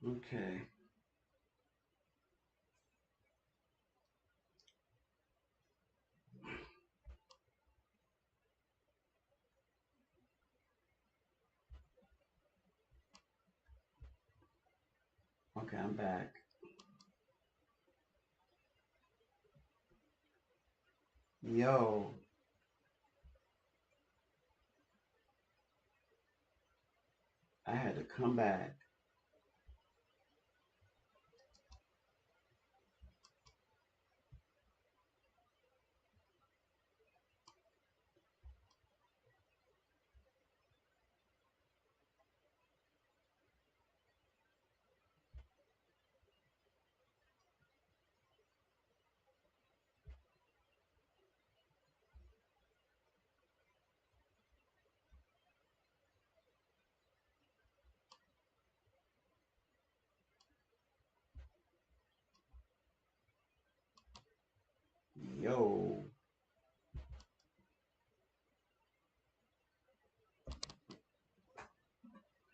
Okay. Okay, I'm back. Yo, I had to come back. Yo.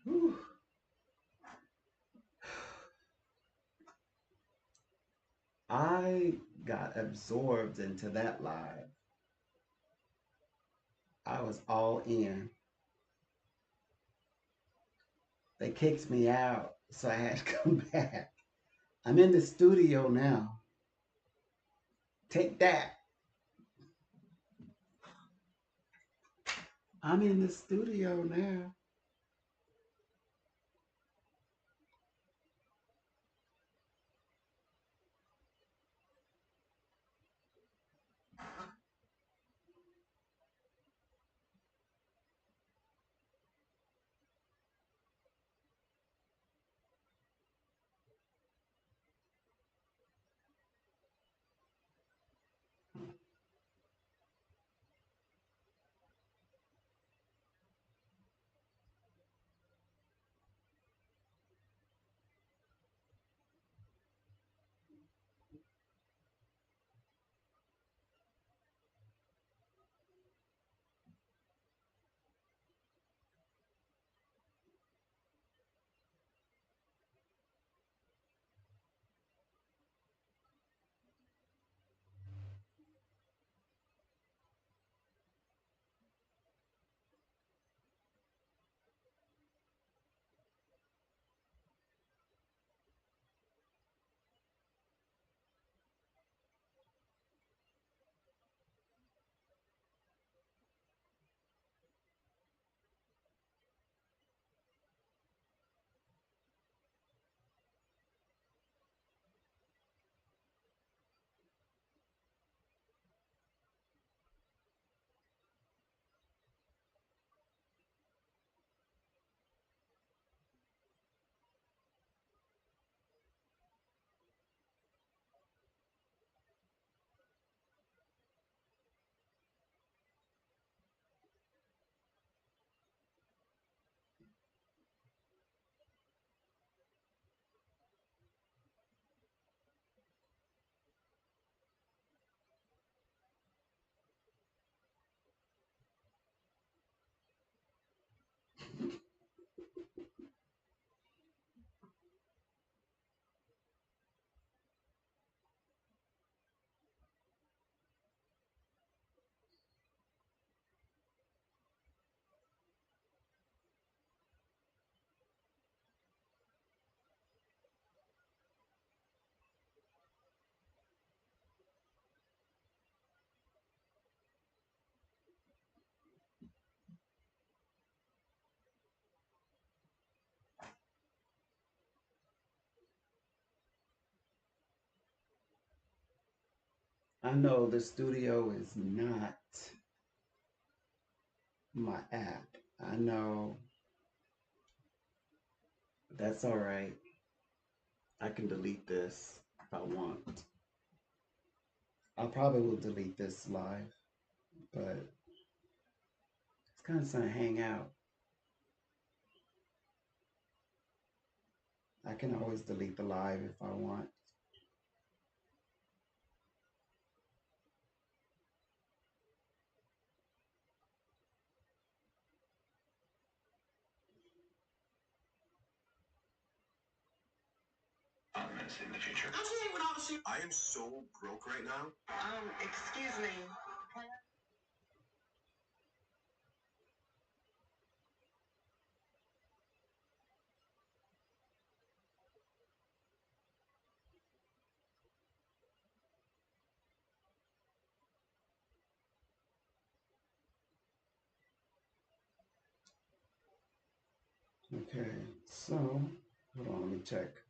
Whew. I got absorbed into that live. I was all in. They kicked me out, so I had to come back. I'm in the studio now. Take that. I'm in the studio now. I know the studio is not my app. I know. That's all right. I can delete this if I want. I probably will delete this live, but it's kind of gonna hang out. I can always delete the live if I want. in the future. I'll tell you what I was saying. I am so broke right now. Excuse me. Okay, so hold on, let me check.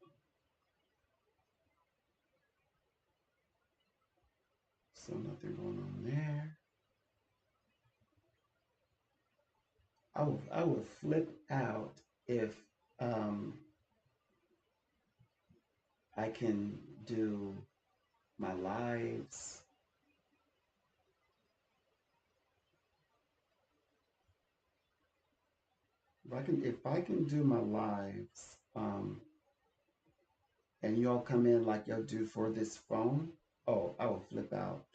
So nothing going on there. I would flip out if I can do my lives. If I can do my lives, and y'all come in like y'all do for this phone, oh, I will flip out.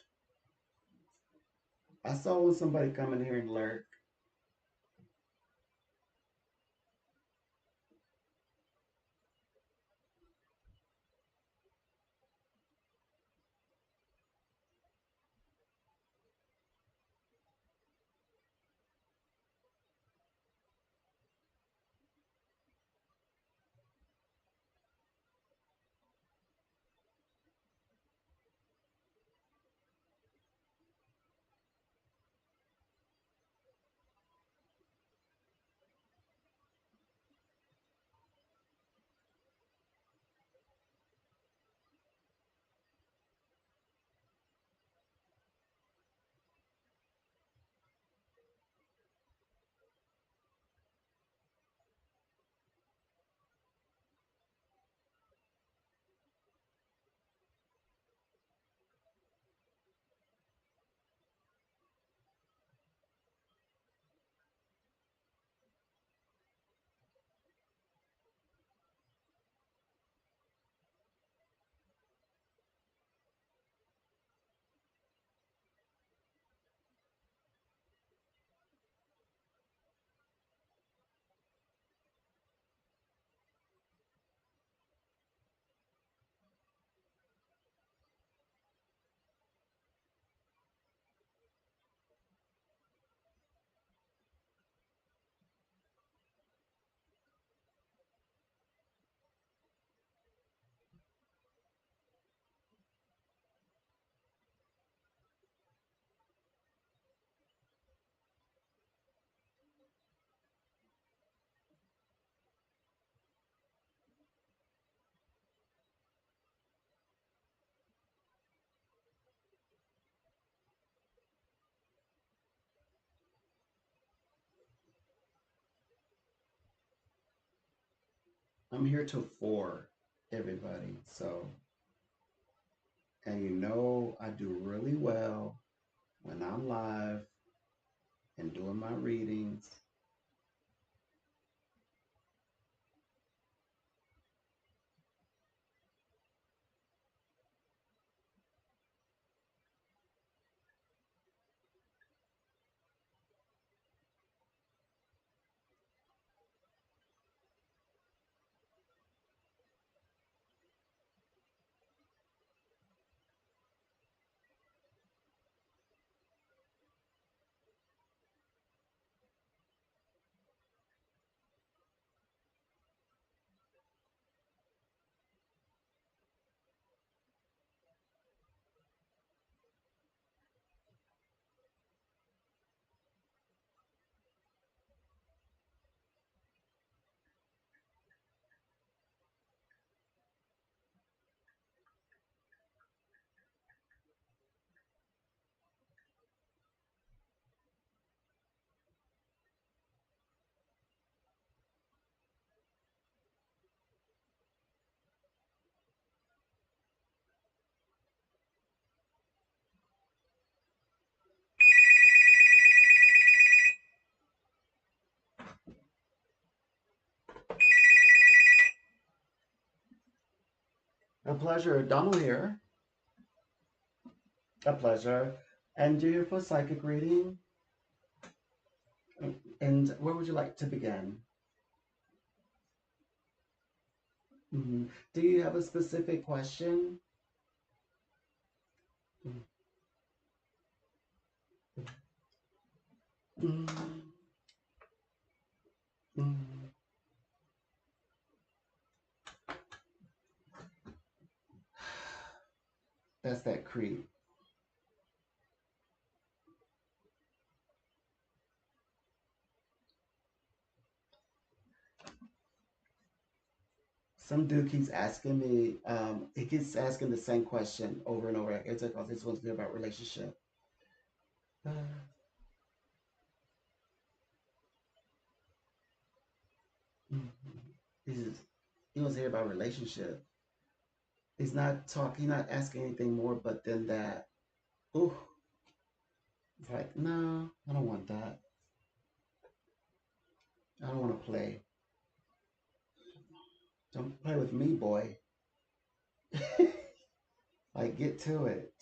I saw when somebody come in here and lurk. I'm here till 4, everybody. So, and you know I do really well when I'm live and doing my readings. A pleasure. Donald here. A pleasure. And do you for psychic reading? And where would you like to begin? Do you have a specific question? Mm-hmm. Mm-hmm. That's that creep. Some dude keeps asking me, he keeps asking the same question over and over. It's like, oh, this one's good about relationship. Uh, mhm. He's, he wants to hear about relationship. He's not asking anything more but than that. Ooh, it's like, no, I don't want that. I don't want to play. Don't play with me, boy. Like, get to it.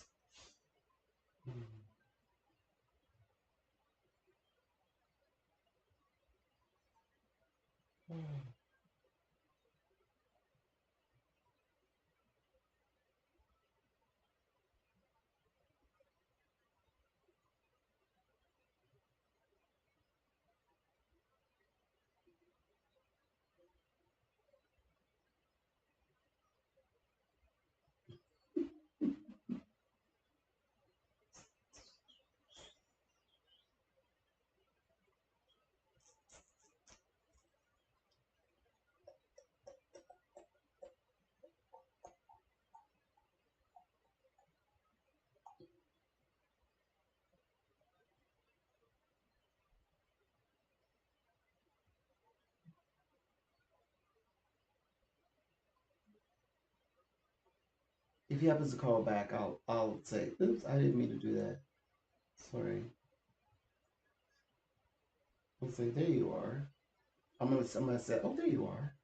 If he happens to call back, I'll say, "Oops, I didn't mean to do that. Sorry." I'll say, "There you are." I'm gonna say, "Oh, there you are."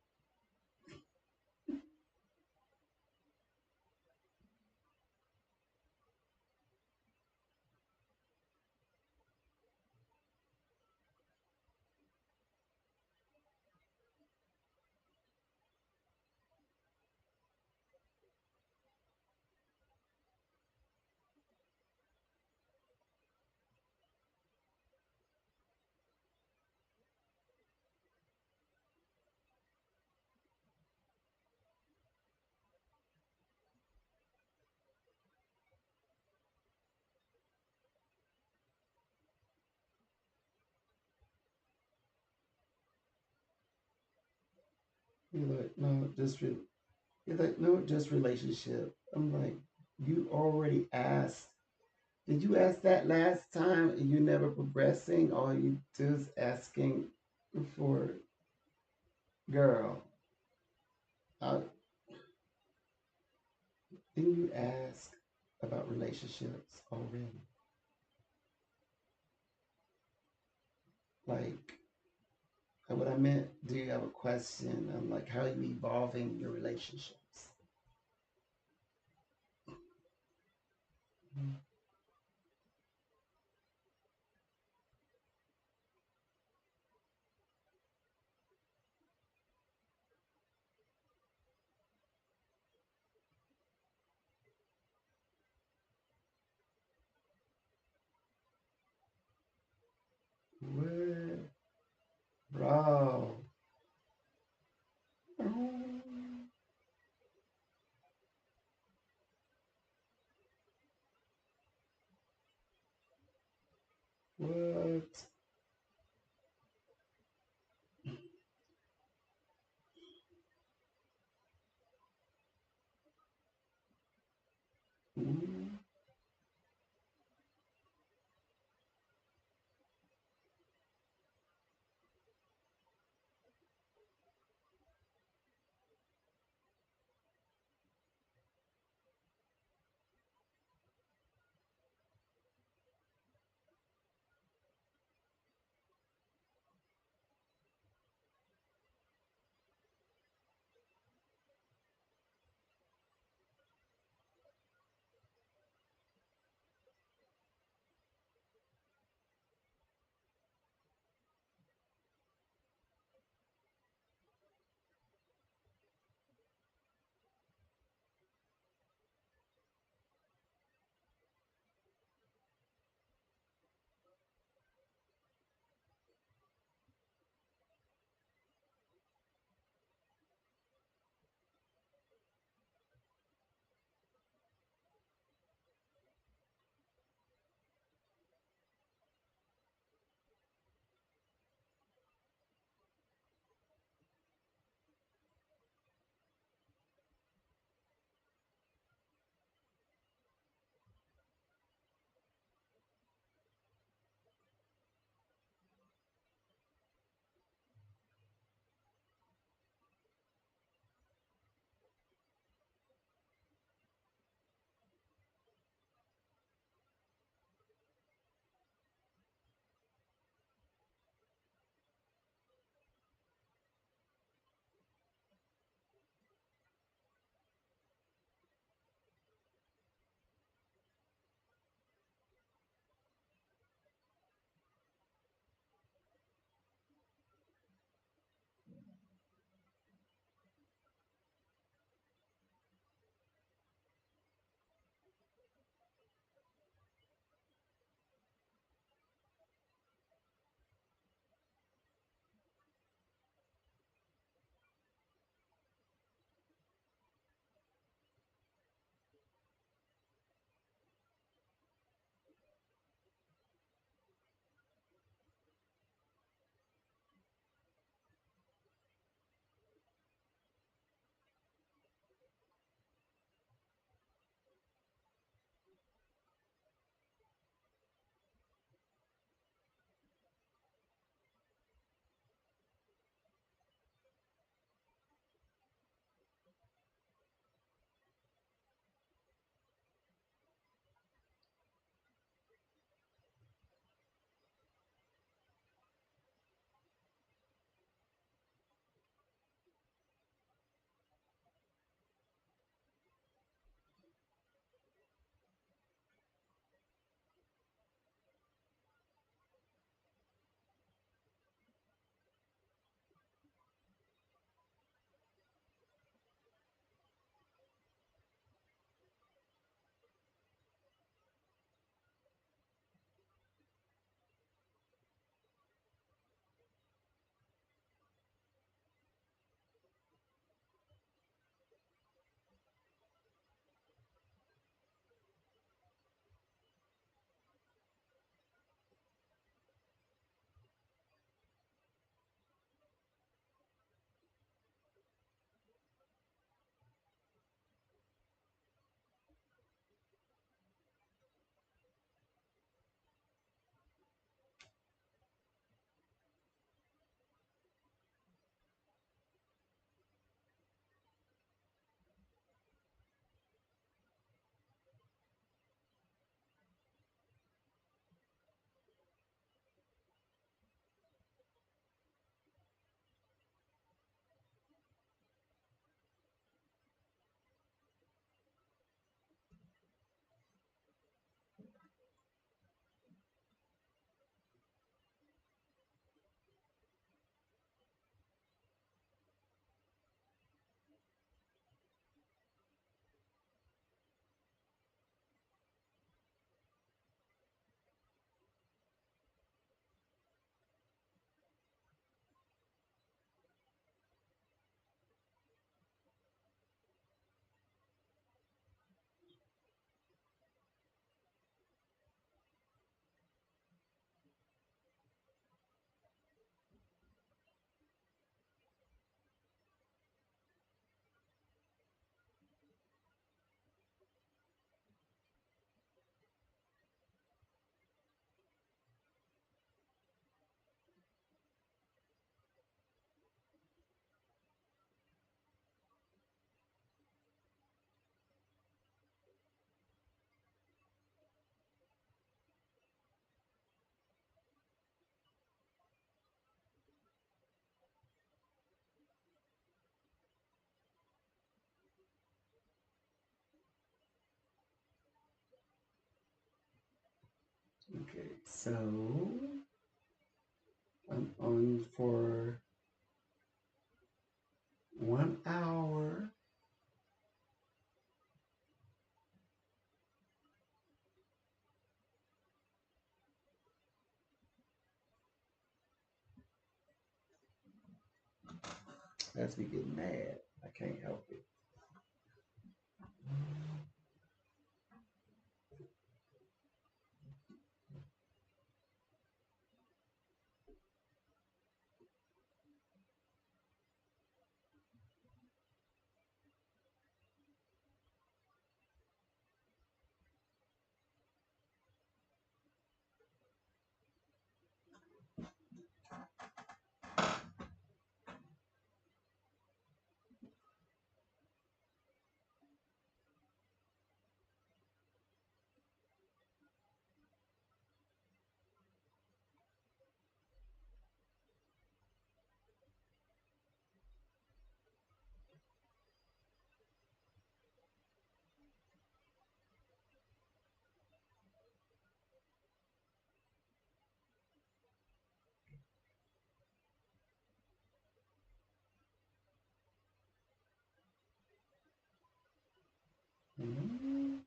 You're like, no, you're like, no, just relationship. I'm like, you already asked. Did you ask that last time and you never progressing? Or you just asking for girl? Uh, didn't you ask about relationships already? Like, what I meant, do you have a question? I'm like, how are you evolving your relationships? What? Bro. So I'm on for 1 hour. That's me getting mad. I can't help it. Mm-hmm.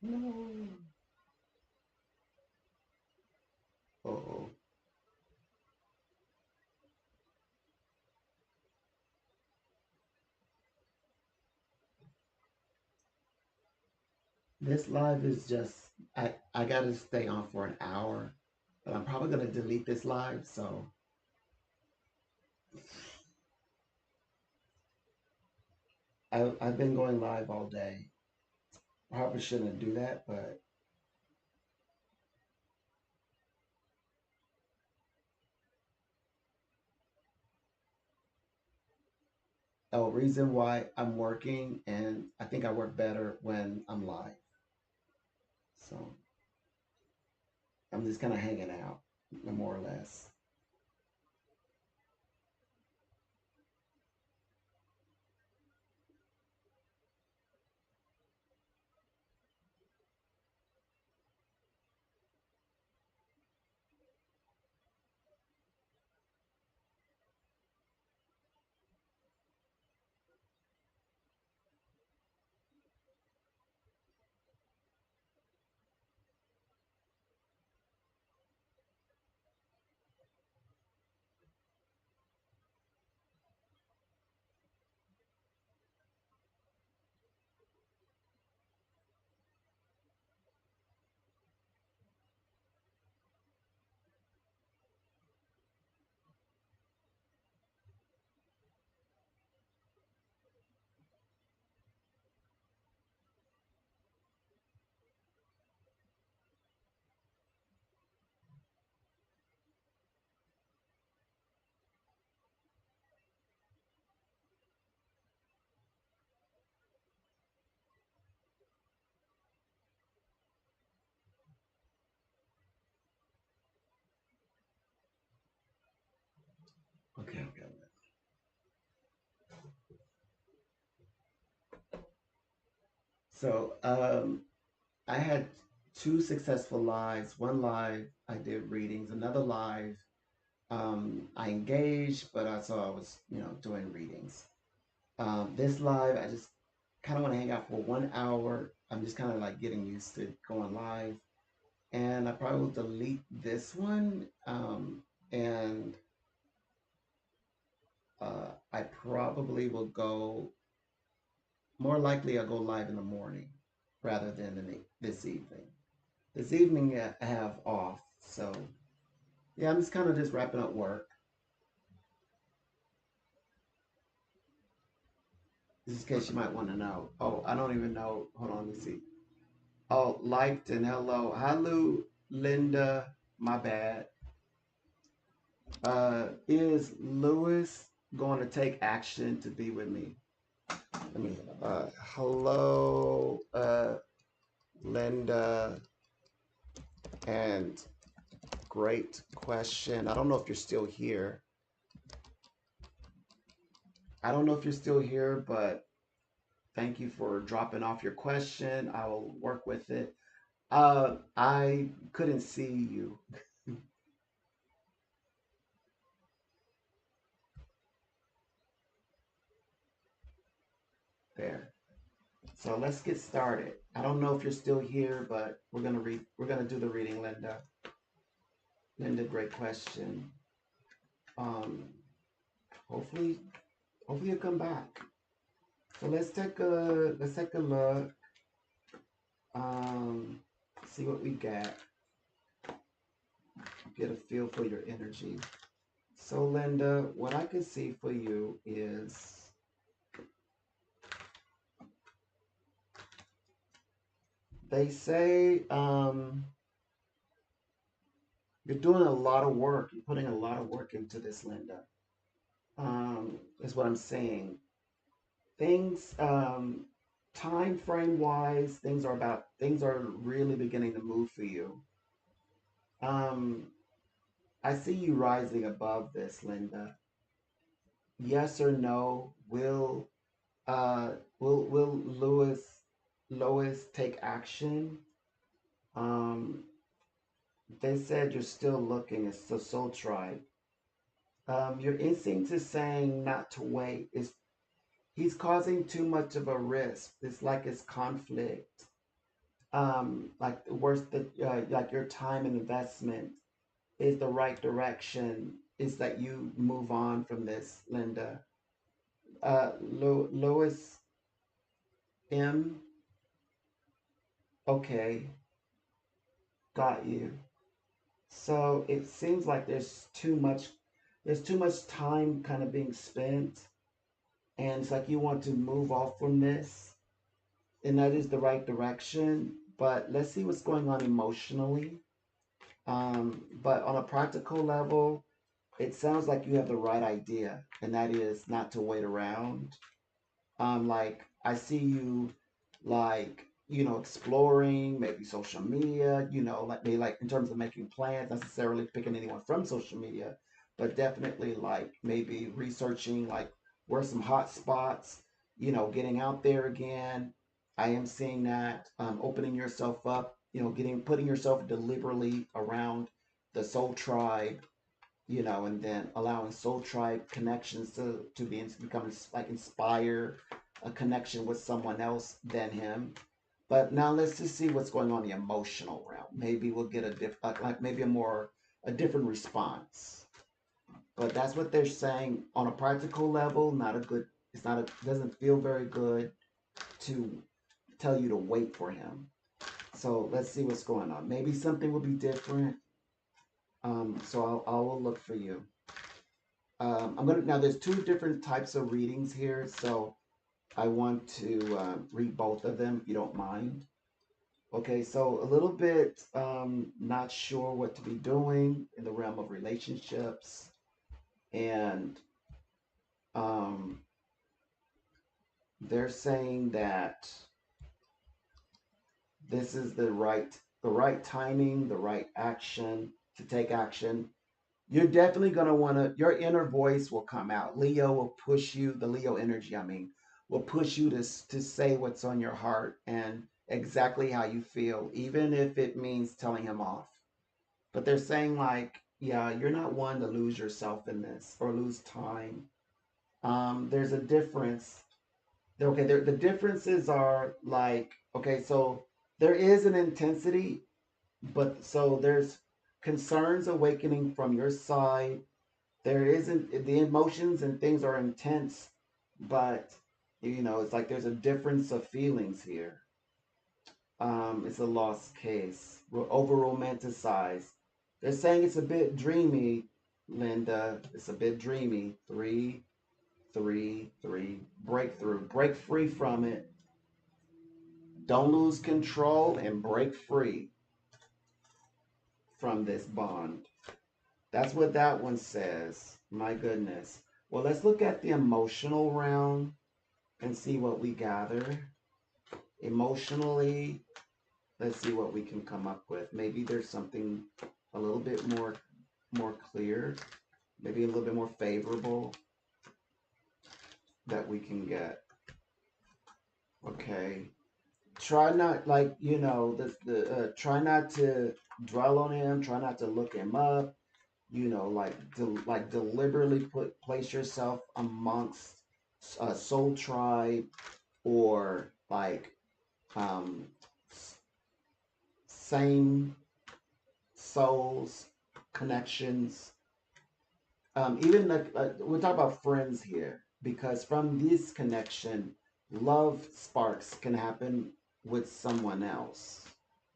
No. Oh, this live is just I gotta stay on for an hour, but I'm probably gonna delete this live. So I've been going live all day. Probably shouldn't do that, but oh, reason why I'm working, and I think I work better when I'm live. So I'm just kind of hanging out, more or less. So I had two successful lives. One live I did readings. Another live I engaged, but I saw I was doing readings. This live I just kind of want to hang out for 1 hour. I'm just kind of like getting used to going live, and I probably will delete this one. And I probably will go. More likely, I'll go live in the morning rather than this evening. This evening I have off, so yeah, I'm just kind of just wrapping up work. Just in case you might want to know. Oh, I don't even know. Hold on, let me see. Oh, liked and hello. Hello, Linda. My bad. Is Lewis going to take action to be with me? Let me, hello, Linda, and great question. I don't know if you're still here. I don't know if you're still here, but thank you for dropping off your question. I will work with it. I couldn't see you there. So let's get started. I don't know if you're still here, but we're gonna do the reading, Linda. Linda, great question. Um, hopefully hopefully you'll come back. So let's take a look. Um, see what we got. Get a feel for your energy. So Linda, what I can see for you is they say you're doing a lot of work. You're putting a lot of work into this, Linda. Is what I'm saying. Things, time frame wise, things are really beginning to move for you. Um, I see you rising above this, Linda. Yes or no? Will Lois take action? Um, they said you're still looking. It's the soul tribe. Your instinct is saying not to wait. Is he's causing too much of a risk. It's like it's conflict. Like the worst that like your time and investment is the right direction. Is that you move on from this, Linda? Lois M. Okay, got you. So it seems like there's too much time kind of being spent, and it's like you want to move off from this, and that is the right direction. But let's see what's going on emotionally. But on a practical level, it sounds like you have the right idea, and that is not to wait around. Like I see you like, exploring maybe social media, like maybe like in terms of making plans, necessarily picking anyone from social media, but definitely like maybe researching like where some hot spots, getting out there again. I am seeing that, opening yourself up, putting yourself deliberately around the soul tribe, and then allowing soul tribe connections to become like inspire a connection with someone else than him. But now let's just see what's going on in the emotional realm. Maybe we'll get like maybe a different response. But that's what they're saying on a practical level. Not a good. It's not a. Doesn't feel very good to tell you to wait for him. So let's see what's going on. Maybe something will be different. So I will look for you. I'm gonna now. There's two different types of readings here, so I want to read both of them if you don't mind. Okay, so a little bit not sure what to be doing in the realm of relationships, and um, they're saying that this is the right timing, the right action to take action. You're definitely going to want to, your inner voice will come out. Leo will push you, the Leo energy, I mean, will push you to say what's on your heart and exactly how you feel, even if it means telling him off. But they're saying like, yeah, you're not one to lose yourself in this or lose time. There's a difference. Okay, the differences are like, okay, so there is an intensity, but so there's concerns awakening from your side. There isn't the emotions and things are intense, but it's like there's a difference of feelings here. It's a lost case. We're over romanticized. They're saying it's a bit dreamy, Linda. It's a bit dreamy. Three, three, three. Breakthrough. Break free from it. Don't lose control and break free from this bond. That's what that one says. My goodness. Well, let's look at the emotional realm and see what we gather. Emotionally, let's see what we can come up with. Maybe there's something a little bit more clear, maybe a little bit more favorable that we can get. Okay. Try not like the try not to dwell on him. Try not to look him up. Like deliberately place yourself amongst a soul tribe or like um, same souls connections. Even like we're talking about friends here because from this connection, love sparks can happen with someone else.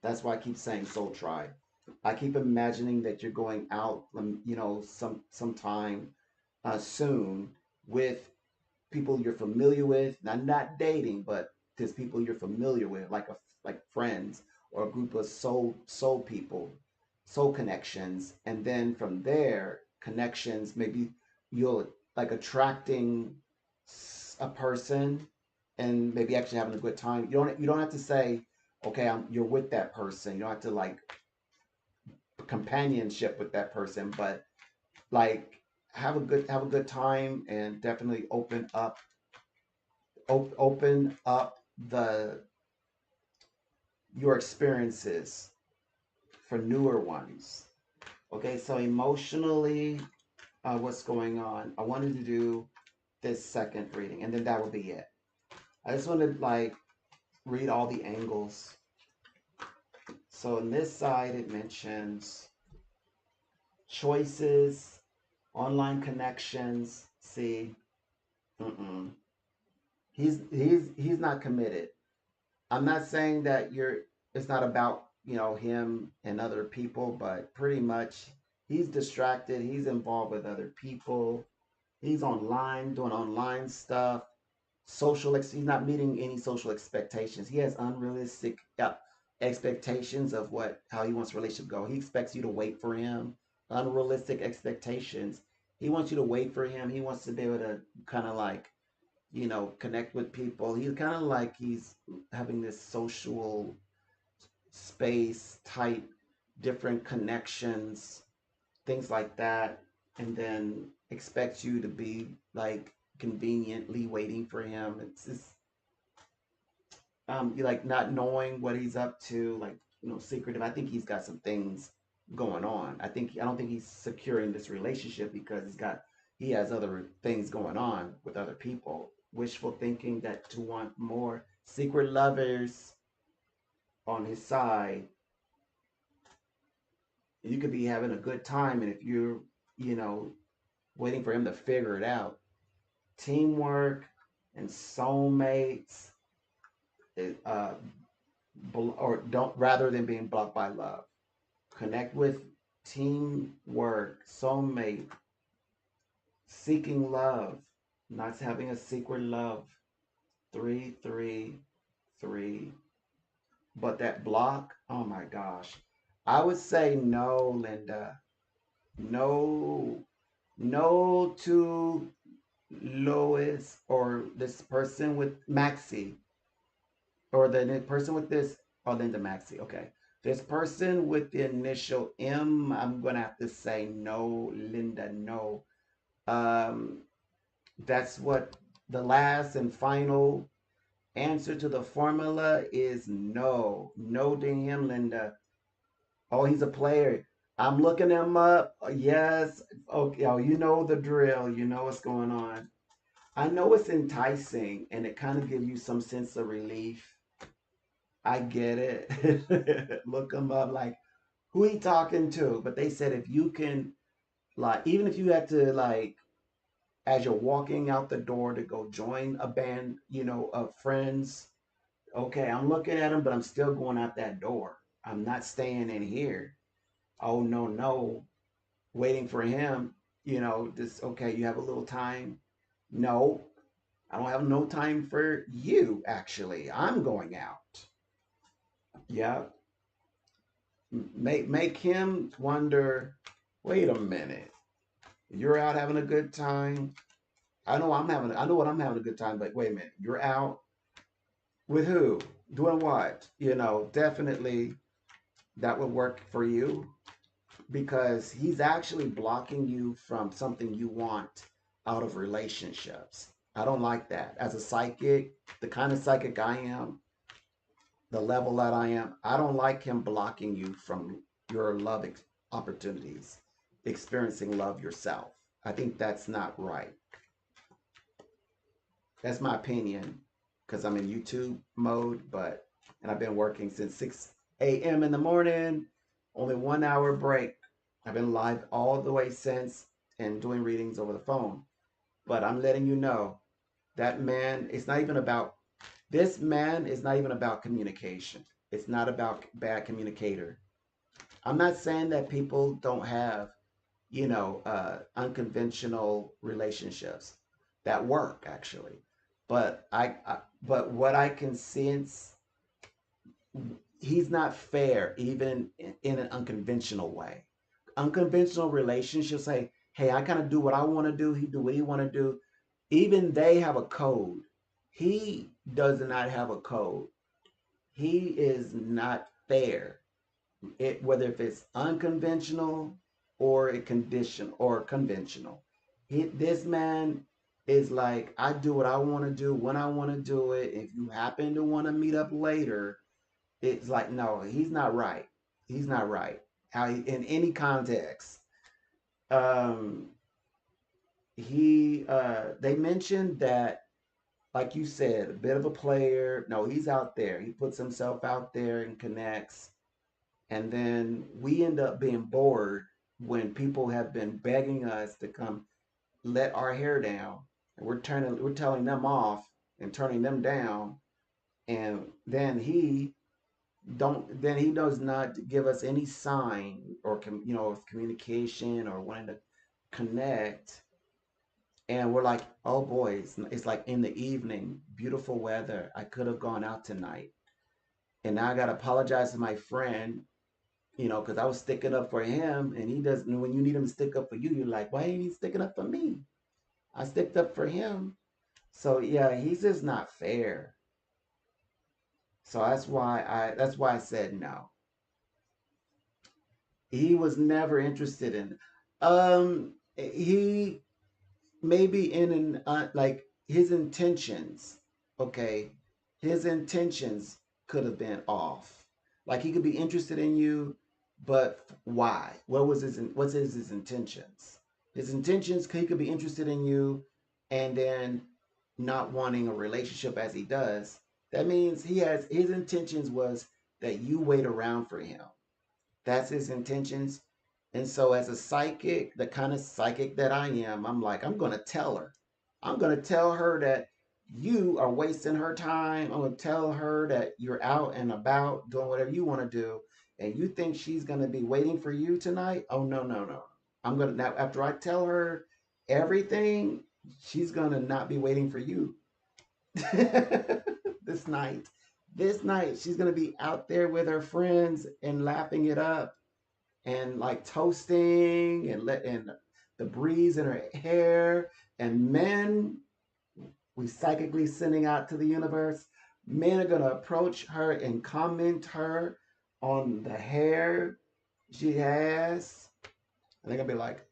That's why I keep saying soul tribe. I keep imagining that you're going out, sometime soon with people you're familiar with, not dating, but just people you're familiar with, like friends or a group of soul people, soul connections, and then from there connections, maybe you'll like attracting a person and maybe actually having a good time. You don't have to say, okay, you're with that person. You don't have to like companionship with that person, but like have a good time and definitely open up the your experiences for newer ones. Okay, so emotionally, what's going on? I wanted to do this second reading, and then that will be it. I just want to like read all the angles. So on this side, it mentions choices, online connections. See, mm-mm. He's not committed. I'm not saying that it's not about, him and other people, but pretty much he's distracted. He's involved with other people. He's online doing online stuff. He's not meeting any social expectations. He has unrealistic expectations of how he wants a relationship to go. He expects you to wait for him. Unrealistic expectations. He wants you to wait for him. He wants to be able to kind of like connect with people. He's kind of like he's having this social space type, different connections, things like that, and then expects you to be like conveniently waiting for him. It's just you like not knowing what he's up to, like secretive. I think he's got some things going on. I don't think he's securing this relationship because he has other things going on with other people. Wishful thinking that to want more secret lovers on his side. You could be having a good time, and if you're you know waiting for him to figure it out, teamwork and soulmates, uh, or don't rather than being blocked by love. Connect with teamwork, soulmate, seeking love, not having a secret love. Three, three, three. But that block, oh my gosh. I would say no, Linda. No, no to Lois or this person with Maxie or the person with this, oh, Linda Maxie. Okay. This person with the initial M, I'm going to have to say no, Linda, no. Um, that's what. the last and final answer to the formula is no. No to him, Linda. Oh, he's a player. I'm looking him up. Yes. Okay. Oh, you know the drill. You know what's going on. I know it's enticing and it kind of gives you some sense of relief. I get it. Look him up. Like, who he talking to? But they said if you can, like, even if you had to, like, as you're walking out the door to go join a band, of friends. Okay, I'm looking at him, but I'm still going out that door. I'm not staying in here. Oh, no, no. Waiting for him, this, okay, you have a little time. No, I don't have no time for you, actually. I'm going out. Yeah. Make him wonder, wait a minute. You're out having a good time. I know what I'm having a good time, but wait a minute. You're out with who? Doing what? Definitely that would work for you because he's actually blocking you from something you want out of relationships. I don't like that. As a psychic, the kind of psychic I am, the level that I am, I don't like him blocking you from your opportunities, experiencing love yourself. I think that's not right. That's my opinion because I'm in YouTube mode, and I've been working since 6 a.m. in the morning, only 1 hour break. I've been live all the way since and doing readings over the phone. But I'm letting you know that man, this man is not even about communication. It's not about bad communicator. I'm not saying that people don't have, unconventional relationships that work actually. But what I can sense, he's not fair even in an unconventional way. Unconventional relationships say, hey, I kind of do what I want to do. He do what he want to do. Even they have a code. He does not have a code. He is not fair. Whether if it's unconventional or a condition or conventional. This man is like, I do what I want to do when I want to do it. If you happen to want to meet up later, it's like, no, he's not right. He's not right. In any context. Um, they mentioned that, like you said, a bit of a player. No, he's out there. He puts himself out there and connects. And then we end up being bored when people have been begging us to come let our hair down. And we're telling them off and turning them down. And then he does not give us any sign or of communication or wanting to connect. And we're like, oh boy, it's like in the evening, beautiful weather. I could have gone out tonight. And now I got to apologize to my friend, because I was sticking up for him. And he doesn't, when you need him to stick up for you, you're like, why ain't he sticking up for me? I sticked up for him. So yeah, he's just not fair. So that's why I said no. He was never interested in. He maybe in an like his intentions, okay, his intentions could have been off. Like he could be interested in you, but why? What's his intentions? His intentions, he could be interested in you and then not wanting a relationship as he does. That means his intentions was that you wait around for him. That's his intentions. And so, as a psychic, the kind of psychic that I am, I'm like, I'm going to tell her. I'm going to tell her that you are wasting her time. I'm going to tell her that you're out and about doing whatever you want to do. And you think she's going to be waiting for you tonight? Oh, no, no, no. I'm going to, now, after I tell her everything, she's going to not be waiting for you this night. This night, she's going to be out there with her friends and lapping it up and like toasting and the breeze in her hair. And men, we psychically sending out to the universe, men are gonna approach her and comment her on the hair she has. And they're gonna be like,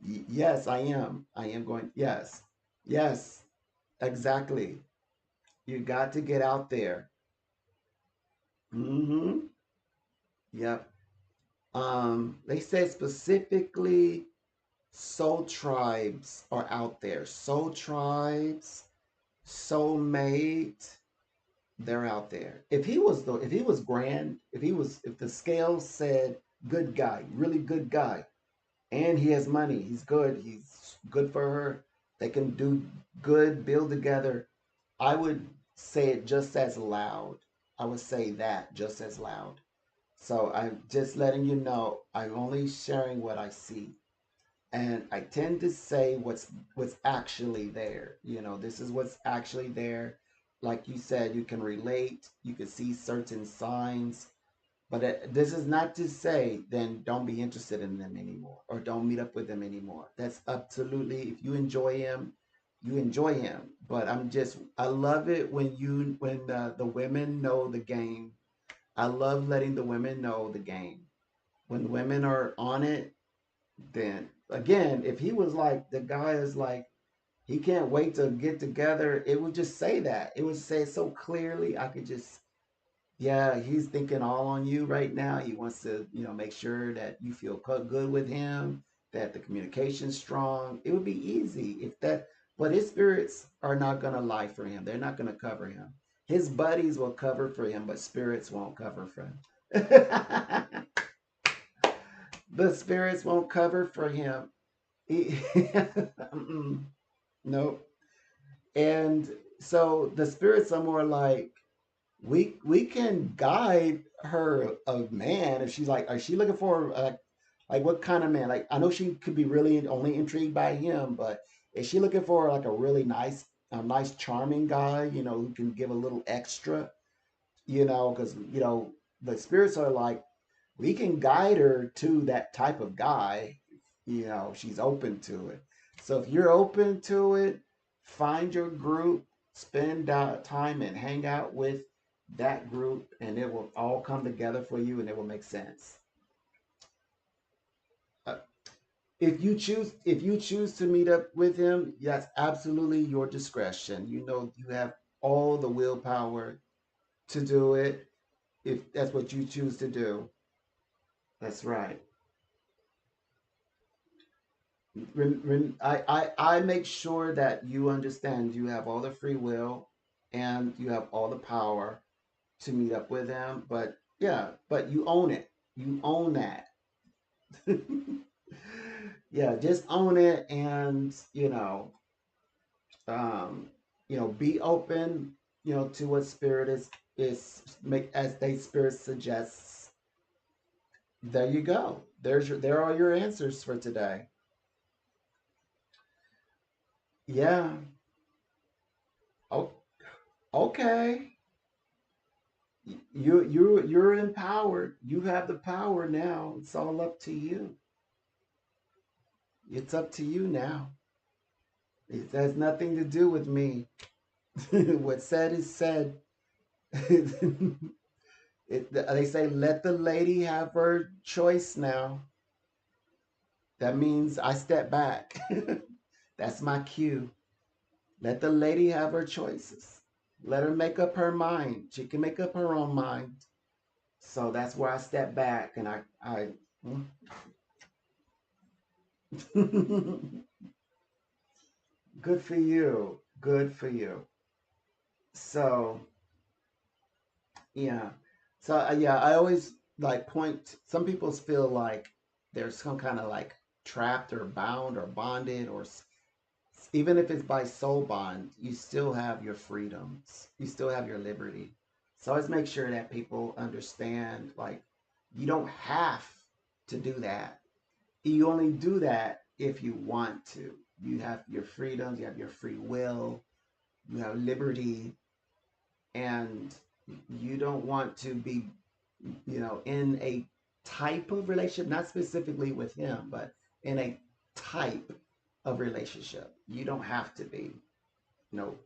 Yes, I am. I am going. Yes. Yes, exactly. You got to get out there. Mm-hmm. Yep. They said specifically soul tribes are out there. Soul tribes, soulmate, they're out there. If he was grand, if the scale said good guy, really good guy, and he has money, he's good for her, they can do good, build together, I would say it just as loud. I would say that just as loud. So I'm just letting you know, I'm only sharing what I see. And I tend to say what's actually there. You know, this is what's actually there. Like you said, you can relate, you can see certain signs, but this is not to say then don't be interested in them anymore or don't meet up with them anymore. That's absolutely, if you enjoy him, you enjoy him. But I love it when the women know the game. I love letting the women know the game. When women are on it, then again, if he was like the guy is like he can't wait to get together, it would just say that. It would say it so clearly. I could just yeah, he's thinking all on you right now. He wants to, make sure that you feel good with him, that the communication's strong. It would be easy if that, but his spirits are not going to lie for him. They're not going to cover him. His buddies will cover for him, but spirits won't cover for him. The spirits won't cover for him. Nope. And so the spirits are more like, we can guide her a man if she's like, is she looking for like what kind of man? Like I know she could be really only intrigued by him, but is she looking for like a nice charming guy, who can give a little extra, because the spirits are like, we can guide her to that type of guy, if she's open to it. So if you're open to it, find your group, spend time and hang out with that group, and it will all come together for you and it will make sense. Uh, if you choose to meet up with him, that's absolutely your discretion. You have all the willpower to do it if that's what you choose to do. That's right. I make sure that you understand you have all the free will and you have all the power to meet up with them. But yeah, but you own it. You own that. Yeah, just own it and um, be open, to what spirit is make as they spirit suggests. There you go. There are your answers for today. Yeah. Oh, okay. You're empowered. You have the power now. It's all up to you. It's up to you now. It has nothing to do with me. What's said is said. They say let the lady have her choice now. That means I step back. That's my cue. Let the lady have her choices. Let her make up her mind. She can make up her own mind. So that's where I step back and I good for you. Good for you. So, yeah. So, yeah, I always like point, some people feel like there's some kind of like trapped or bound or bonded, or even if it's by soul bond, you still have your freedoms. You still have your liberty. So, I always make sure that people understand like, you don't have to do that. You only do that if you want to. You have your freedoms, you have your free will, you have liberty, and you don't want to be, in a type of relationship, not specifically with him, but in a type of relationship. You don't have to be. No,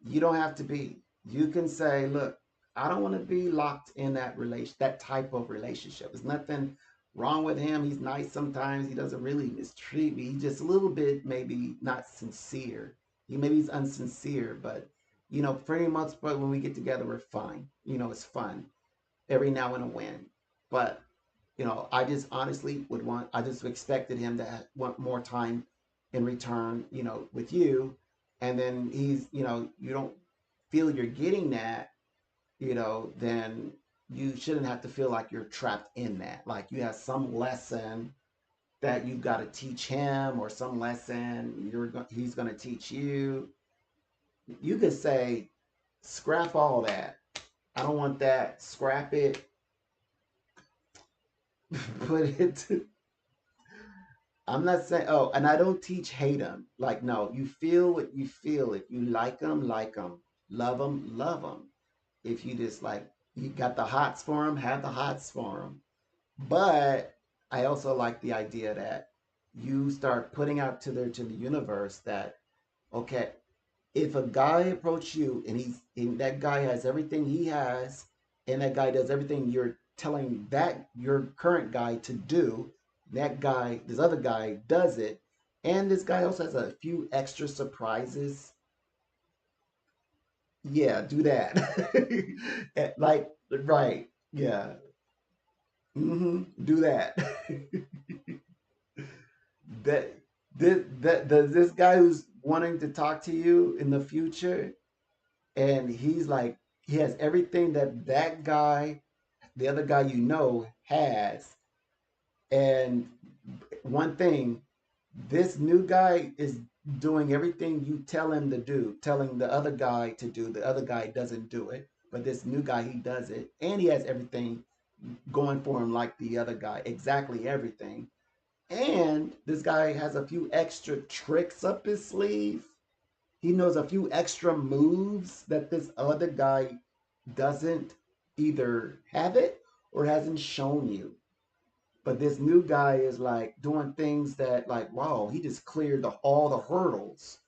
you don't have to be. You can say, look, I don't want to be locked in that type of relationship. There's nothing wrong with him. He's nice sometimes. He doesn't really mistreat me. He's just a little bit maybe not sincere. Maybe he's unsincere, but pretty much. But when we get together, we're fine. It's fun every now and then. But I just honestly would want. I just expected him to want more time in return. With you, and then you don't feel you're getting that. Then you shouldn't have to feel like you're trapped in that. Like you have some lesson that you've got to teach him, or some lesson he's going to teach you. You could say, scrap all that. I don't want that. Scrap it. Put it. I'm not saying, oh, and I don't teach hate him. Like, no, you feel what you feel. If you like him, like him. Love him, love him. If you just like, you got the hots for him, have the hots for him. But I also like the idea that you start putting out to the universe that, okay, if a guy approach you and that guy has everything he has, and that guy does everything you're telling that your current guy to do, that guy, this other guy does it, and this guy also has a few extra surprises. Yeah, do that. Like, right. Yeah. Do that. that this guy who's wanting to talk to you in the future, and he's like, he has everything that guy, the other guy has, and one thing, this new guy is doing everything you tell him to do, telling the other guy to do. The other guy doesn't do it, but this new guy, he does it, and he has everything going for him like the other guy, exactly everything. And this guy has a few extra tricks up his sleeve. He knows a few extra moves that this other guy doesn't either have it or hasn't shown you. But this new guy is like doing things that, like, wow, he just cleared all the hurdles,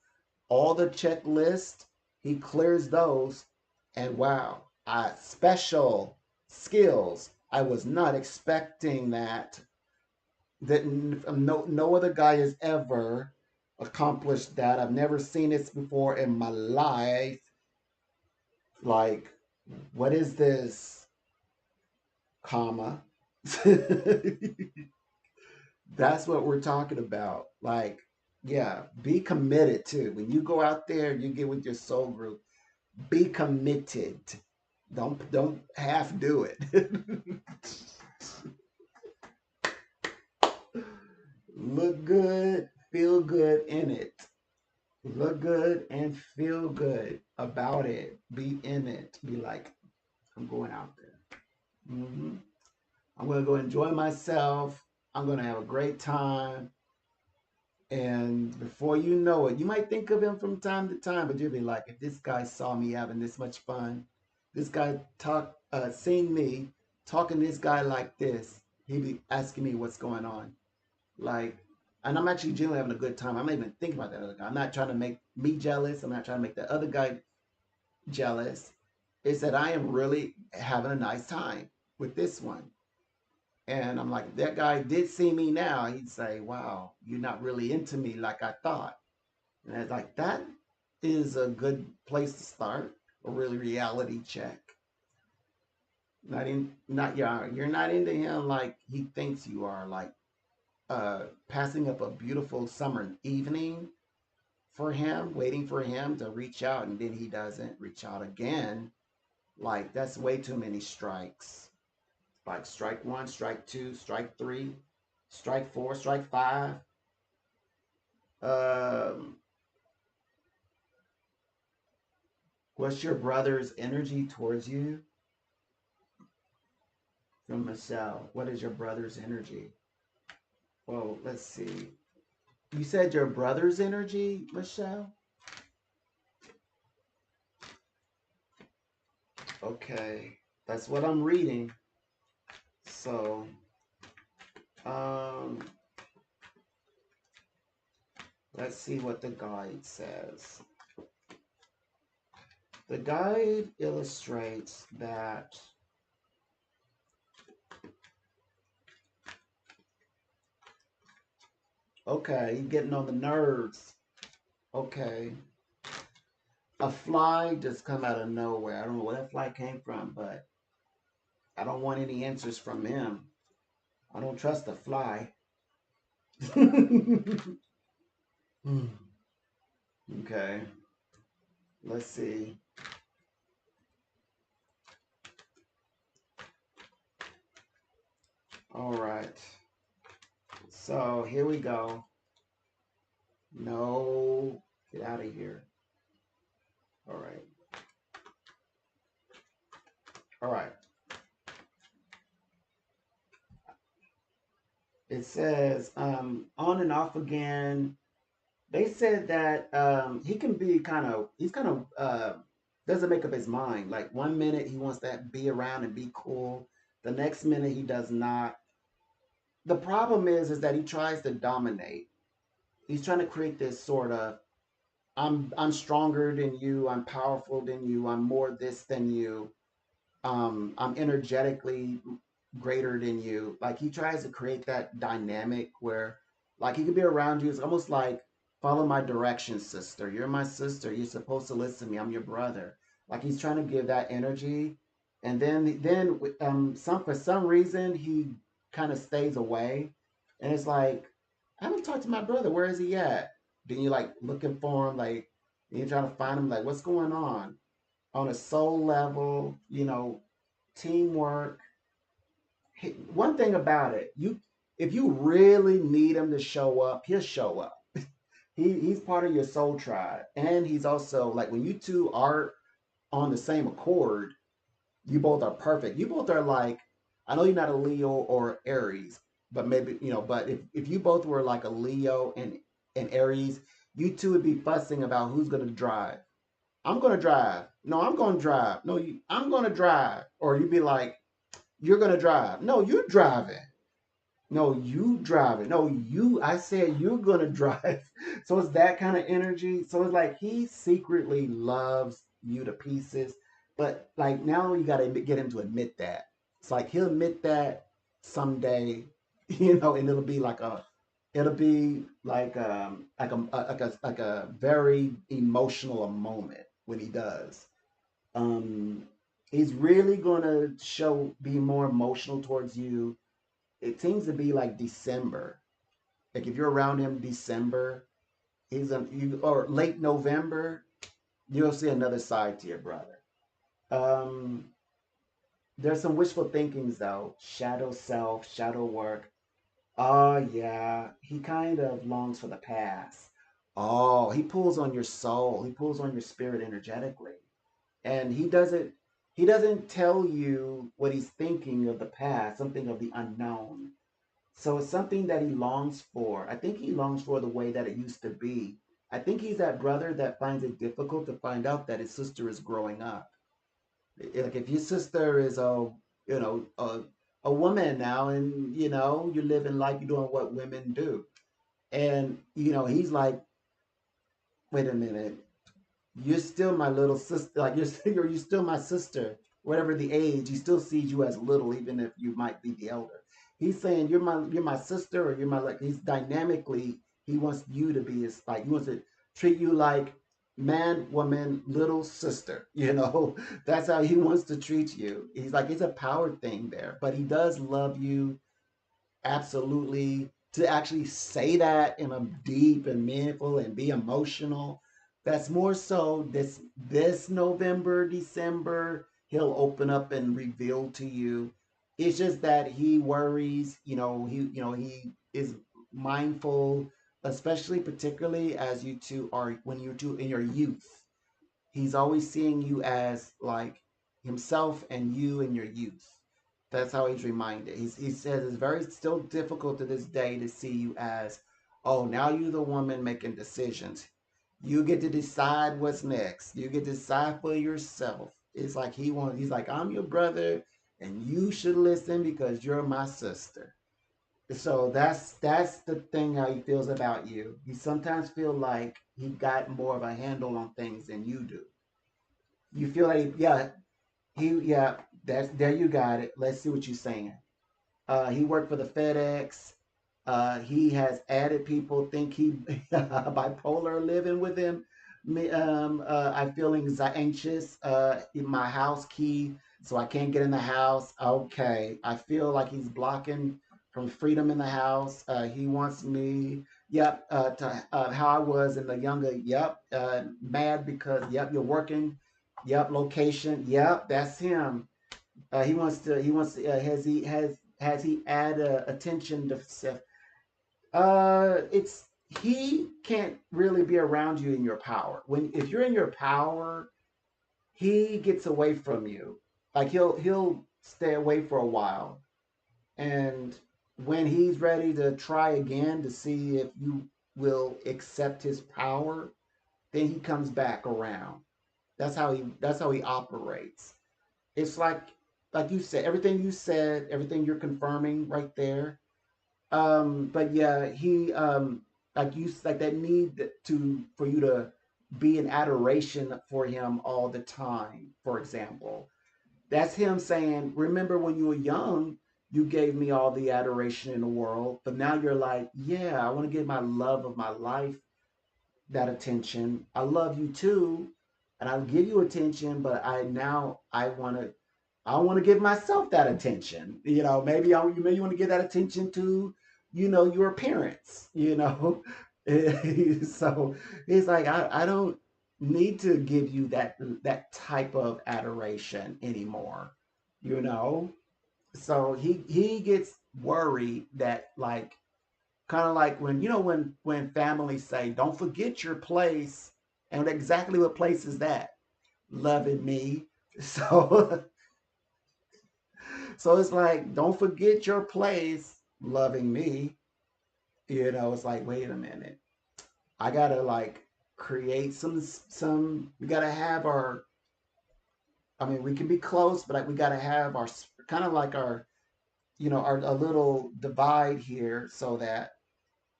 all the checklist. He clears those, and wow, special skills. I was not expecting that. That no other guy has ever accomplished that. I've never seen this before in my life. Like, what is this? Comma. That's what we're talking about. Like, yeah, be committed too. When you go out there, you get with your soul group. Be committed. Don't half do it. Look good, feel good in it. Look good and feel good about it. Be in it. Be like, I'm going out there. hmm I'm going to go enjoy myself. I'm going to have a great time. And before you know it, you might think of him from time to time, but you'll be like, if this guy saw me having this much fun, this guy seen me talking to this guy like this, he'd be asking me what's going on. Like, and I'm actually genuinely having a good time. I'm not even thinking about that other guy. I'm not trying to make me jealous. I'm not trying to make the other guy jealous. It's that I am really having a nice time with this one. And I'm like, if that guy did see me now, he'd say, wow, you're not really into me like I thought. And it's like, that is a good place to start, a really reality check. You're not into him like he thinks you are, like passing up a beautiful summer evening for him, waiting for him to reach out, and then he doesn't reach out again. Like, that's way too many strikes. Like, strike one, strike two, strike three, strike four, strike five. Um, what's your brother's energy towards you? From Michelle. What is your brother's energy? Well, let's see. You said your brother's energy, Michelle? Okay. That's what I'm reading. So, um, let's see what the guide says. The guide illustrates that Okay, you getting on the nerves. Okay. A fly just come out of nowhere. I don't know where that fly came from, but I don't want any answers from him. I don't trust the fly. Okay, let's see. All right. So here we go. No, get out of here. All right. All right. It says on and off again. They said that he can be he's kind of doesn't make up his mind. Like 1 minute he wants to be around and be cool, the next minute he does not. The problem is that he tries to dominate. He's trying to create this sort of I'm stronger than you, I'm powerful than you, I'm more this than you, I'm energetically greater than you. Like he tries to create that dynamic where like he could be around you. It's almost like follow my directions, sister. You're my sister. You're supposed to listen to me. I'm your brother. Like he's trying to give that energy. And then some for some reason he kind of stays away. And it's like, I haven't talked to my brother. Where is he at? Then you're like looking for him, like you're trying to find him, like, what's going on a soul level, teamwork. One thing about it, if you really need him to show up, he'll show up. He's part of your soul tribe, and he's also like when you two are on the same accord, you both are perfect. You both are like, I know you're not a Leo or Aries, but maybe but if you both were like a Leo and Aries, you two would be fussing about who's gonna drive. I'm gonna drive. No, I'm gonna drive. No, I'm gonna drive. Or you'd be like, you're gonna drive. No, you're driving. No, you driving. No, I said you're gonna drive. So it's that kind of energy. So it's like he secretly loves you to pieces. But like now you gotta get him to admit that. It's like he'll admit that someday, and it'll be like a very emotional a moment when he does. Um, he's really gonna be more emotional towards you. It seems to be like December. Like if you're around him December, or late November, you'll see another side to your brother. Um, there's some wishful thinkings though. Shadow self, shadow work. Oh yeah, he kind of longs for the past. Oh, he pulls on your soul. He pulls on your spirit energetically. And he doesn't tell you what he's thinking of the past, something of the unknown. So it's something that he longs for. I think he longs for the way that it used to be. I think he's that brother that finds it difficult to find out that his sister is growing up. Like if your sister is you know a woman now, and you're living life, you're doing what women do, and he's like, wait a minute, you're still my little sister. Like you're still my sister. Whatever the age, he still sees you as little, even if you might be the elder. He's saying you're my sister, or you're my like. He's dynamically, he wants you to be his, like he wants to treat you like man, woman, little sister. That's how he wants to treat you. He's like it's a power thing there, but he does love you absolutely. To actually say that in a deep and meaningful and be emotional, that's more so this November, December, he'll open up and reveal to you. It's just that he worries, he is mindful, especially particularly as you two are when you two in your youth. He's always seeing you as like himself and you in your youth. That's how he's reminded. He says it's very still difficult to this day to see you as, oh, now you're the woman making decisions. You get to decide what's next. You get to decide for yourself. It's like he's like, I'm your brother and you should listen because you're my sister. So that's the thing how he feels about you. He sometimes feel like he got more of a handle on things than you do. You feel like, yeah, that's there you got it. Let's see what you're saying. He worked for the FedEx. He has added people think he bipolar living with him. I feel anxious. In my house key, so I can't get in the house. Okay, I feel like he's blocking from freedom in the house. He wants me. Yep, to how I was in the younger. Yep, mad because yep, you're working. Yep, location. Yep, that's him. He wants to. He wants. To, has he add attention to self? It's he can't really be around you in your power. When if you're in your power, he gets away from you. Like he'll stay away for a while, and when he's ready to try again to see if you will accept his power, then he comes back around. That's how he operates. It's like you said, everything you're confirming right there. But yeah, he like that need to for you to be in adoration for him all the time, for example. That's him saying, remember when you were young, you gave me all the adoration in the world, but now you're like, yeah, I want to give my love of my life that attention. I love you too, and I'll give you attention, but I want to give myself that attention. Maybe you want to give that attention to, your parents. So it's like I don't need to give you that type of adoration anymore. You know. So he gets worried that like kind of like when families say, "Don't forget your place," and exactly what place is that? Loving me. So so it's like, don't forget your place, loving me. It's like, wait a minute, I gotta like create some. We gotta have our. I mean, we can be close, but like, we gotta have our kind of like our our a little divide here so that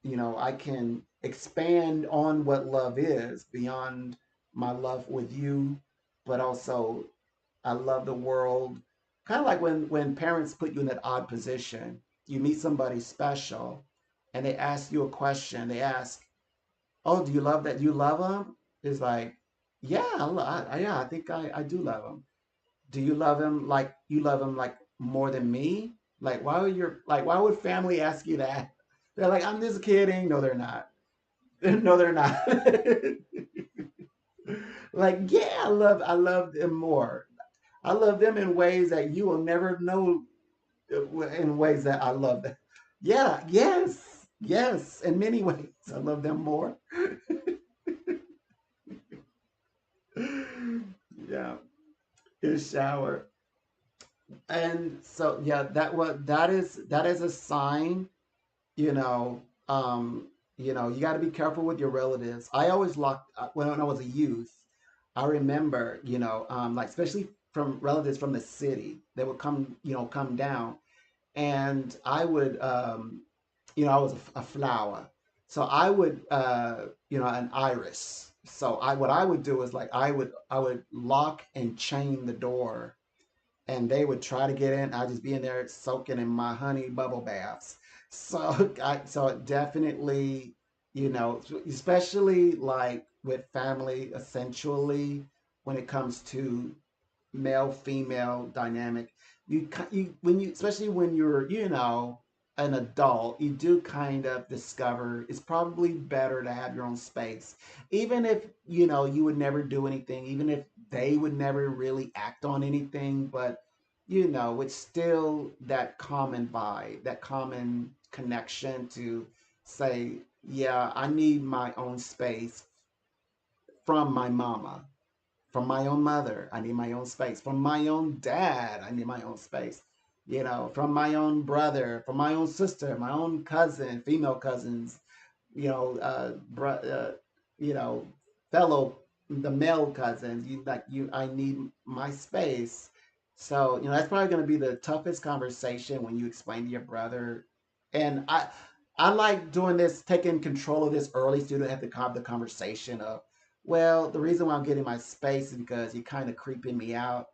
I can expand on what love is beyond my love with you, but also I love the world. Kind of like when parents put you in that odd position. You meet somebody special and they ask you a question. They ask, "Oh, do you love that? Do you love them?" It's like, "Yeah, yeah, I think I do love him." Do you love him like you love him like more than me? Like why would family ask you that? They're like, I'm just kidding. No, they're not. No, they're not. Like, yeah, I love them more. I love them in ways that you will never know, in ways that I love them. Yeah, yes, yes. In many ways, I love them more. Yeah, his shower. And so yeah, that is a sign. You know, you got to be careful with your relatives. I always locked when I was a youth. I remember, like especially from relatives from the city, they would come down, and I would, I was a flower, so I would, an iris. So what I would do is like I would lock and chain the door, and they would try to get in. I'd just be in there soaking in my honey bubble baths. So so definitely, especially like with family, essentially when it comes to male female dynamic, you when you especially when you're an adult, you do kind of discover it's probably better to have your own space, even if you would never do anything, even if they would never really act on anything, but it's still that common vibe, that common connection to say, yeah, I need my own space from my mama, from my own mother, I need my own space. From my own dad, I need my own space. From my own brother, from my own sister, my own cousin, female cousins, you know, fellow the male cousins. I need my space. So that's probably going to be the toughest conversation when you explain to your brother. And I like doing this, taking control of this early, so you don't have to have the conversation of, well, the reason why I'm getting my space is because you're kind of creeping me out,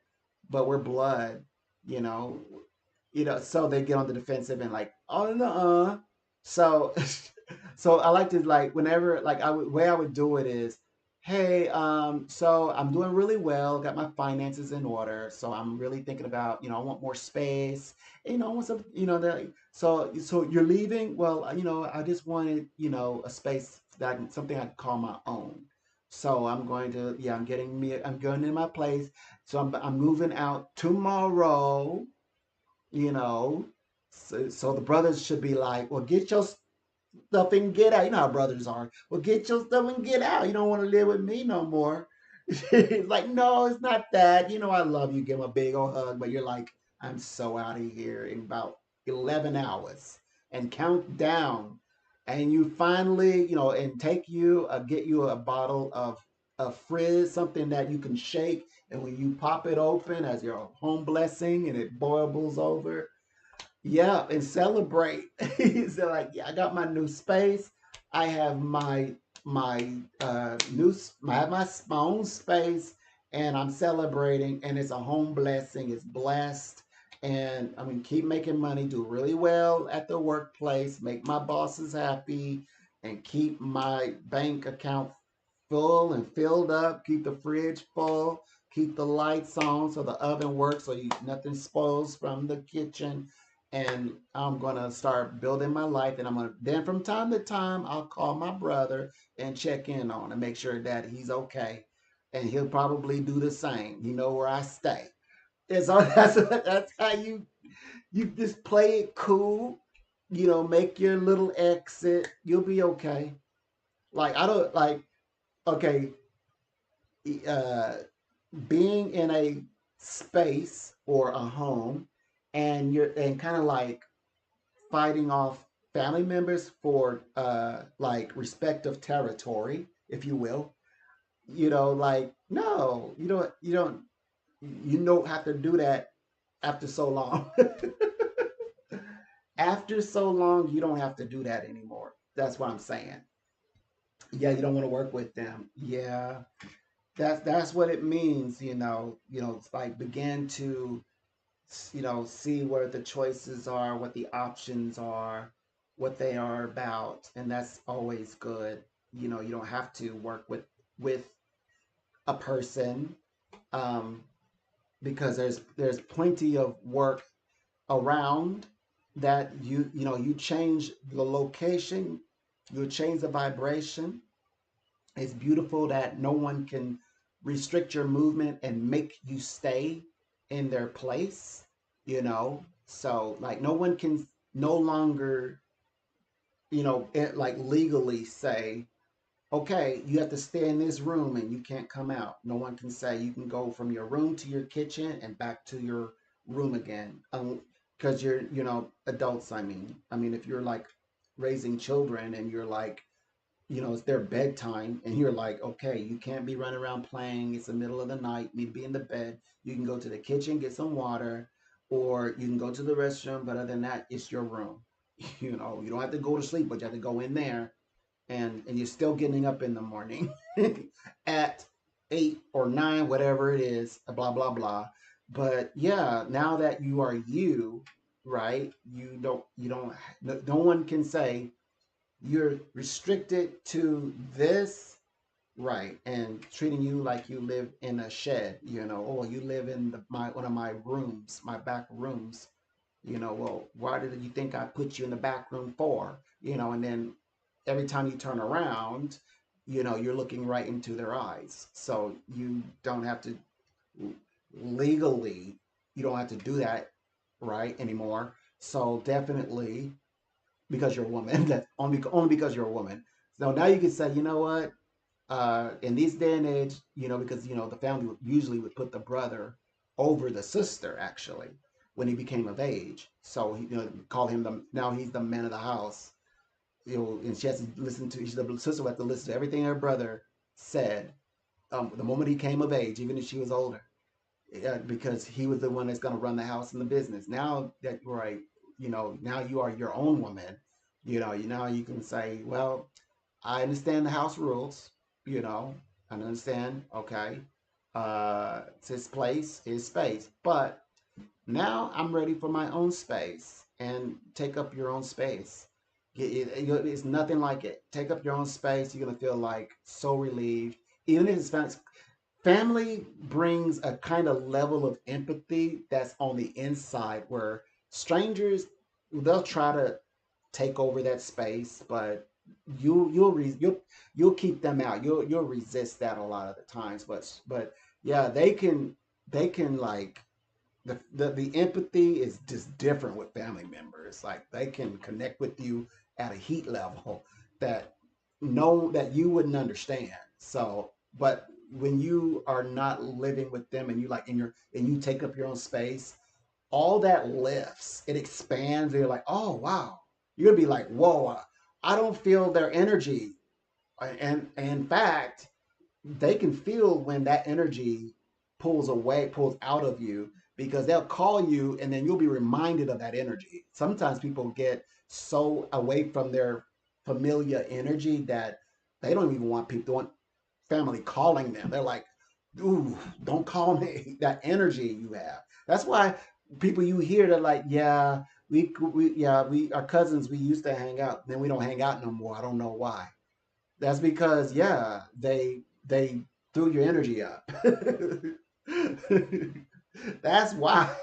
but we're blood, you know, so they get on the defensive and like, oh no, So so I like to like whenever like I would way I would do it is, hey, so I'm doing really well, got my finances in order, so I'm really thinking about, I want more space, I want some, that so you're leaving. Well, I just wanted, a space something I can call my own. So I'm going to, yeah, I'm going in my place. So I'm moving out tomorrow, you know. So the brothers should be like, well, get your stuff and get out. You know how brothers are. Well, get your stuff and get out. You don't want to live with me no more. It's like, no, it's not that. I love you. Give him a big old hug, but you're like, I'm so out of here in about 11 hours and count down. And you finally, and get you a bottle of a frizz, something that you can shake. And when you pop it open as your home blessing and it boils over, yeah, and celebrate. So like, yeah, I got my new space. I have my I have my own space, and I'm celebrating. And it's a home blessing. It's blessed, and I mean, keep making money, do really well at the workplace, make my bosses happy, and keep my bank account full and filled up. Keep the fridge full. Keep the lights on so the oven works so nothing spoils from the kitchen. And I'm gonna start building my life. And I'm gonna then from time to time I'll call my brother and check in on and make sure that he's okay. And he'll probably do the same. You know where I stay. And so that's how you just play it cool. Make your little exit. You'll be okay. Like I don't like okay uh, being in a space or a home and you're and kind of like fighting off family members for like respective territory, if you will. Like no, you don't have to do that after so long. After so long, you don't have to do that anymore. That's what I'm saying. Yeah, you don't want to work with them. Yeah, that's what it means. It's like begin to see where the choices are, what the options are, what they are about, and that's always good. You don't have to work with a person, um, because there's plenty of work around that you change the location, you change the vibration. It's beautiful that no one can restrict your movement and make you stay in their place. So like no one can no longer, like legally say, okay, you have to stay in this room and you can't come out. No one can say you can go from your room to your kitchen and back to your room again. Because you're, adults, I mean, if you're like raising children and you're like, it's their bedtime, and you're like, okay, you can't be running around playing. It's the middle of the night. You need to be in the bed. You can go to the kitchen, get some water, or you can go to the restroom. But other than that, it's your room. You don't have to go to sleep, but you have to go in there, and you're still getting up in the morning at 8 or 9, whatever it is, blah blah blah. But yeah, now that you are you, right? You don't. No one can say you're restricted to this, right, and treating you like you live in a shed, or you live in my one of my rooms, my back rooms. Well, why did you think I put you in the back room for? And then every time you turn around, you're looking right into their eyes. So you don't have to legally, you don't have to do that right anymore. So definitely because you're a woman. That's only because you're a woman. So now you can say, you know what? In this day and age, because the family usually would put the brother over the sister actually when he became of age. So call him now he's the man of the house. And she has to listen to the sister would have to listen to everything her brother said. The moment he came of age, even if she was older, because he was the one that's going to run the house and the business. Now that right, now you are your own woman. Now you can say, well, I understand the house rules. You know, I understand. Okay, it's his place, his space. But now I'm ready for my own space and take up your own space. It's nothing like it. Take up your own space. You're gonna feel like so relieved. Even if it's family brings a kind of level of empathy that's on the inside where strangers, they'll try to take over that space, but you'll keep them out. You'll resist that a lot of the times. But yeah, they can like the empathy is just different with family members. Like they can connect with you at a heat level that that you wouldn't understand. So, but when you are not living with them and you like and you take up your own space, all that lifts. It expands. And you're like, oh wow. You're gonna be like, whoa. I don't feel their energy. And in fact, they can feel when that energy pulls out of you because they'll call you and then you'll be reminded of that energy. Sometimes people get so away from their familiar energy that they don't even want people, they want family calling them. They're like, ooh, don't call me. That energy you have. That's why people you hear they're like, yeah, we our cousins, we used to hang out, then we don't hang out no more. I don't know why. That's because yeah, they threw your energy up. That's why.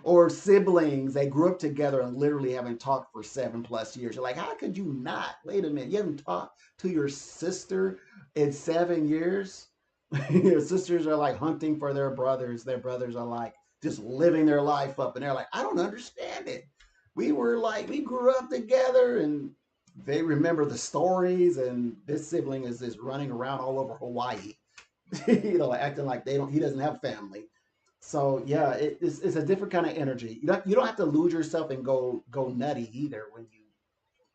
Or siblings, they grew up together and literally haven't talked for 7+ years. You're like, how could you not? Wait a minute, you haven't talked to your sister in 7 years? Your sisters are like hunting for their brothers. Their brothers are like just living their life up, and they're like, I don't understand it. We grew up together, and they remember the stories. And this sibling is just running around all over Hawaii, acting like he doesn't have family. So yeah, it's a different kind of energy. You don't have to lose yourself and go nutty either when you,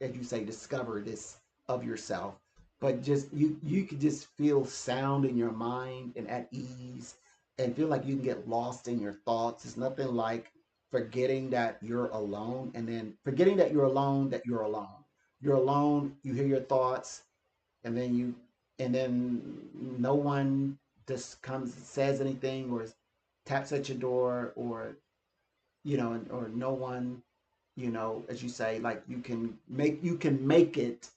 as you say, discover this of yourself. But just you could just feel sound in your mind and at ease and feel like you can get lost in your thoughts. It's nothing like forgetting that you're alone and then forgetting that you're alone, that you're alone. You're alone, you hear your thoughts, and then no one just comes says anything or taps at your door, or or no one, as you say, like you can make it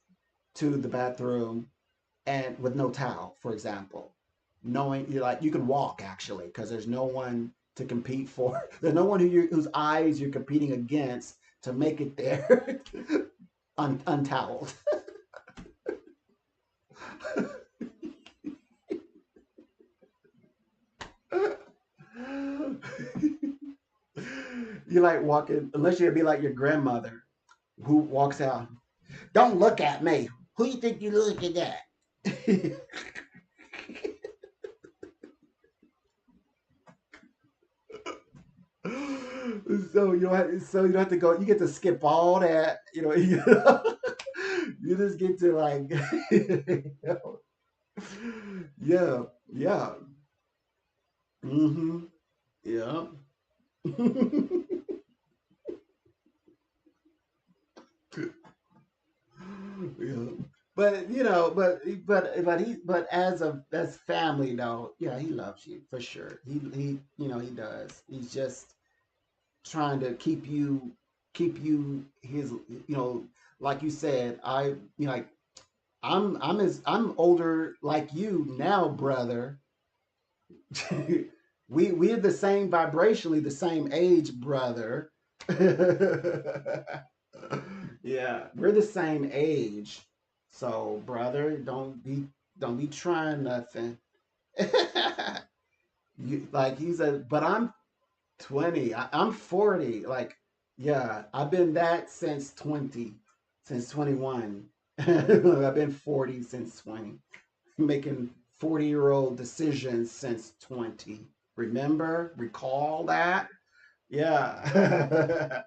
to the bathroom and with no towel, for example, knowing you like you can walk actually because there's no one to compete for. There's no one whose eyes you're competing against to make it there untoweled. You like walking, unless you'd be like your grandmother who walks out. Don't look at me. Who you think you looking at? So you don't have to go. You get to skip all that. You just get to like, yeah, yeah, mm-hmm, yeah. Yeah. But as family though, yeah, he loves you for sure. He does. He's just trying to keep you his, like you said, like I'm older like you now, brother. We're the same vibrationally, the same age, brother. Yeah, we're the same age. So, brother, don't be trying nothing. Like he said, but I'm 20. I'm 40. Like, yeah, I've been that since 20, since 21. I've been 40 since 20, making 40-year-old decisions since 20. Remember? Recall that? Yeah.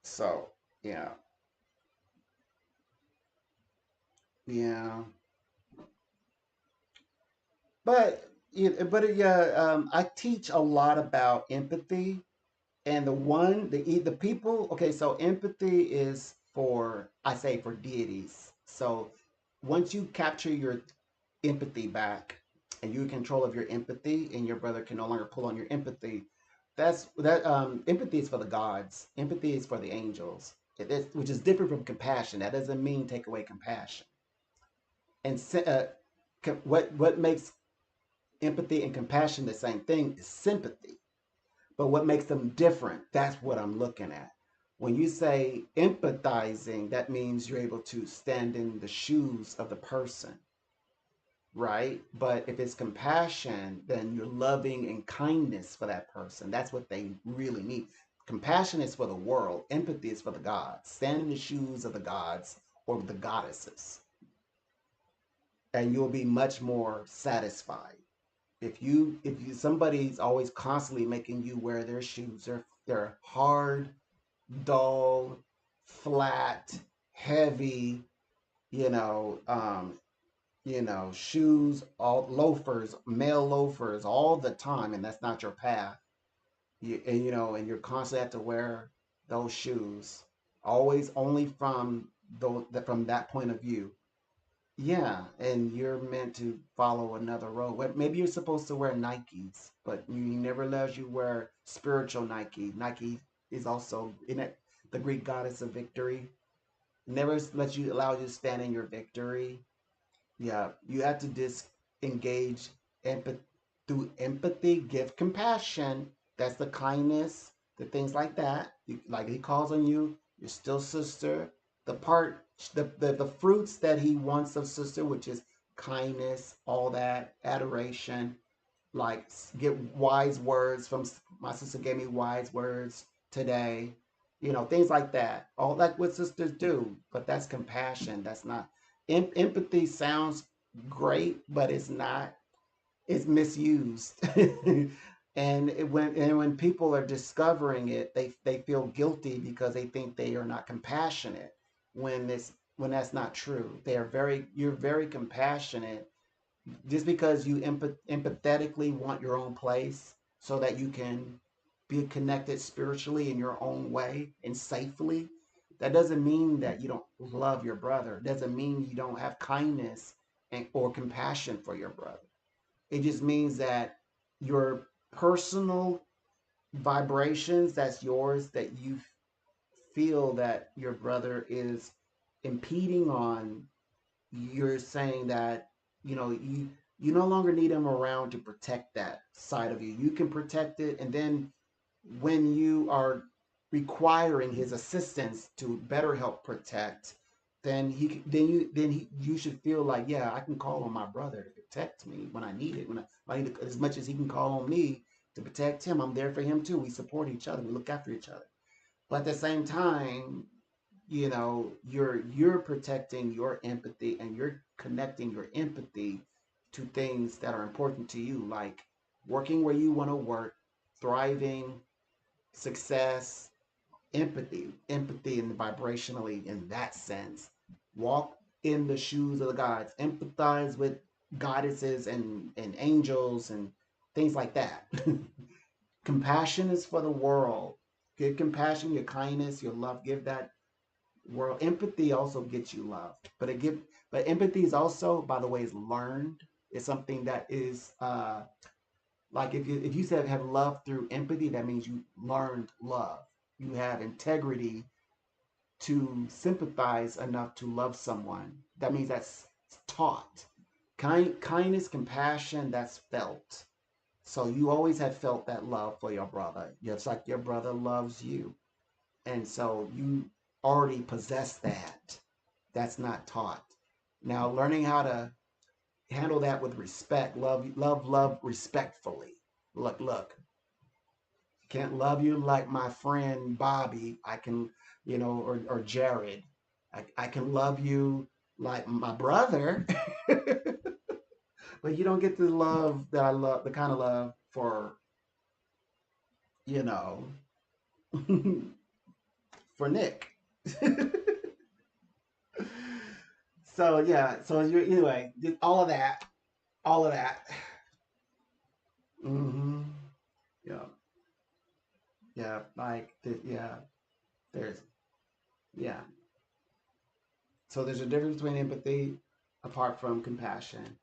So, yeah. Yeah. But I teach a lot about empathy. And the people, okay, so empathy is for, I say, for deities. So once you capture your empathy back and you're in control of your empathy and your brother can no longer pull on your empathy, that's that. Empathy is for the gods. Empathy is for the angels. Which is different from compassion. That doesn't mean take away compassion. And what makes empathy and compassion the same thing is sympathy. But what makes them different? That's what I'm looking at. When you say empathizing, that means you're able to stand in the shoes of the person, right? But if it's compassion, then you're loving and kindness for that person. That's what they really need. Compassion is for the world, empathy is for the gods. Stand in the shoes of the gods or the goddesses, and you'll be much more satisfied. If you somebody's always constantly making you wear their shoes, they're hard, dull, flat, heavy, you know, shoes, all loafers, male loafers all the time, and that's not your path. And you're constantly have to wear those shoes, always only from that point of view. Yeah, and you're meant to follow another road. Maybe you're supposed to wear Nikes, but he never lets you wear spiritual Nike. Nike is also in it, the Greek goddess of victory. Never lets you allow you to stand in your victory. Yeah, you have to disengage empathy through empathy, give compassion. That's the kindness, the things like that. Like he calls on you, you're still sister. The part, the fruits that he wants of sister, which is kindness, all that, adoration, like get wise words from my sister gave me wise words today, things like that, all like what sisters do. But that's compassion. That's not empathy. Sounds great, but it's not. It's misused. And when people are discovering it, they feel guilty because they think they are not compassionate, when that's not true. You're very compassionate, just because you empathetically want your own place so that you can be connected spiritually in your own way and safely. That doesn't mean that you don't love your brother. It doesn't mean you don't have kindness or compassion for your brother. It just means that your personal vibrations, that's yours, that you feel that your brother is impeding on. You're saying that you no longer need him around to protect that side of you. You can protect it, and then when you are requiring his assistance to better help protect, then you should feel like, yeah, I can call on my brother to protect me when I need it. When I need it, as much as he can call on me to protect him, I'm there for him too. We support each other. We look after each other. But at the same time, you're protecting your empathy, and you're connecting your empathy to things that are important to you, like working where you want to work, thriving, success, empathy and vibrationally in that sense. Walk in the shoes of the gods, empathize with goddesses and angels and things like that. Compassion is for the world. Give compassion, your kindness, your love, give that world. Empathy also gets you love, but empathy is also, by the way, is learned. It's something that is like if you said have love through empathy, that means you learned love. You have integrity to sympathize enough to love someone. That means that's taught. Kindness, compassion, that's felt. So you always have felt that love for your brother. Just like your brother loves you. And so you already possess that. That's not taught. Now, learning how to handle that with respect, love respectfully. Look, can't love you like my friend Bobby. I can, or Jared. I can love you like my brother, but you don't get the love that I love, the kind of love for, you know, for Nick. So yeah, so you anyway, all of that. Hmm. Yeah, yeah, yeah. There's yeah. So there's a difference between empathy, apart from compassion.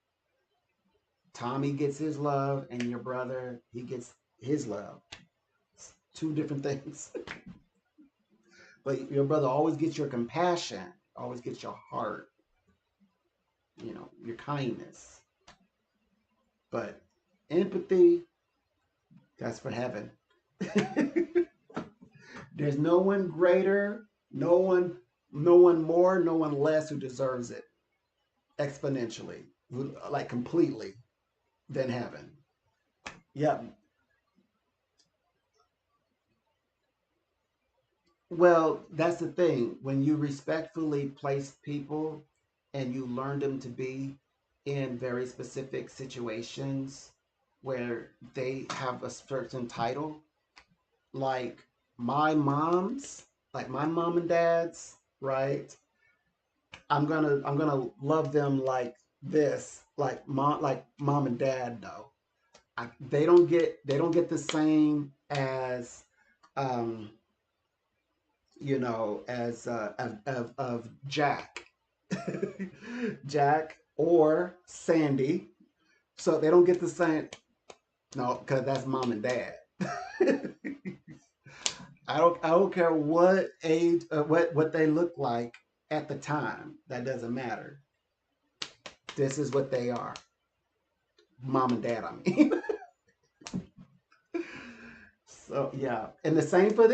Tommy gets his love, and your brother, he gets his love. two different things. But your brother always gets your compassion, always gets your heart, your kindness. But empathy, that's for heaven. There's no one greater, no one more, no one less who deserves it exponentially, like completely, than heaven. Yeah. Well, that's the thing. When you respectfully place people and you learn them to be in very specific situations where they have a certain title, like like my mom and dad's, right? I'm gonna love them like this, like mom and dad though. They don't get the same as um of Jack, Jack or Sandy. So they don't get the same. No, because that's mom and dad. I don't care what age, what they look like at the time. That doesn't matter. This is what they are, mom and dad. I mean, so yeah, and the same for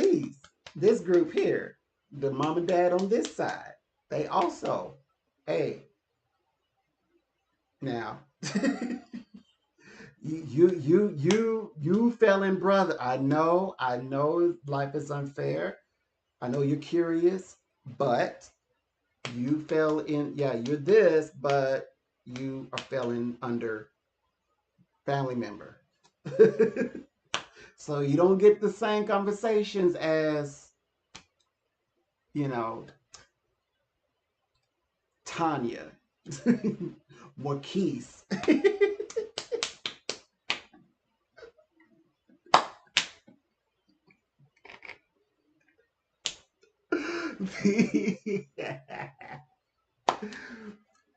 this group here, the mom and dad on this side. They also, hey, now you fell in, brother. I know life is unfair. I know you're curious, but you fell in. Yeah, you're this, but you are falling under family member. So you don't get the same conversations as you know Tanya, Marquise.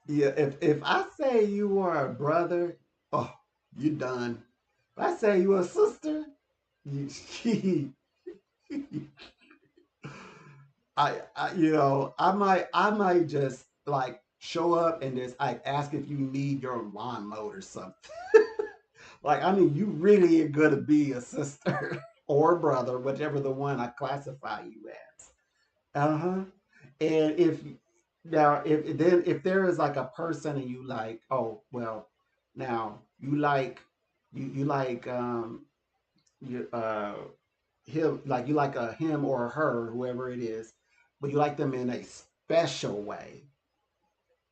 Yeah, if I say you are a brother, oh, you done. If I say you a sister, you, I might just like show up and just like ask if you need your lawn mowed or something. Like, I mean, you really are gonna be a sister or brother, whichever the one I classify you as. Uh-huh. And if there is like a person and you like, oh well, now you like you him, like you like a him or a her, whoever it is, but you like them in a special way,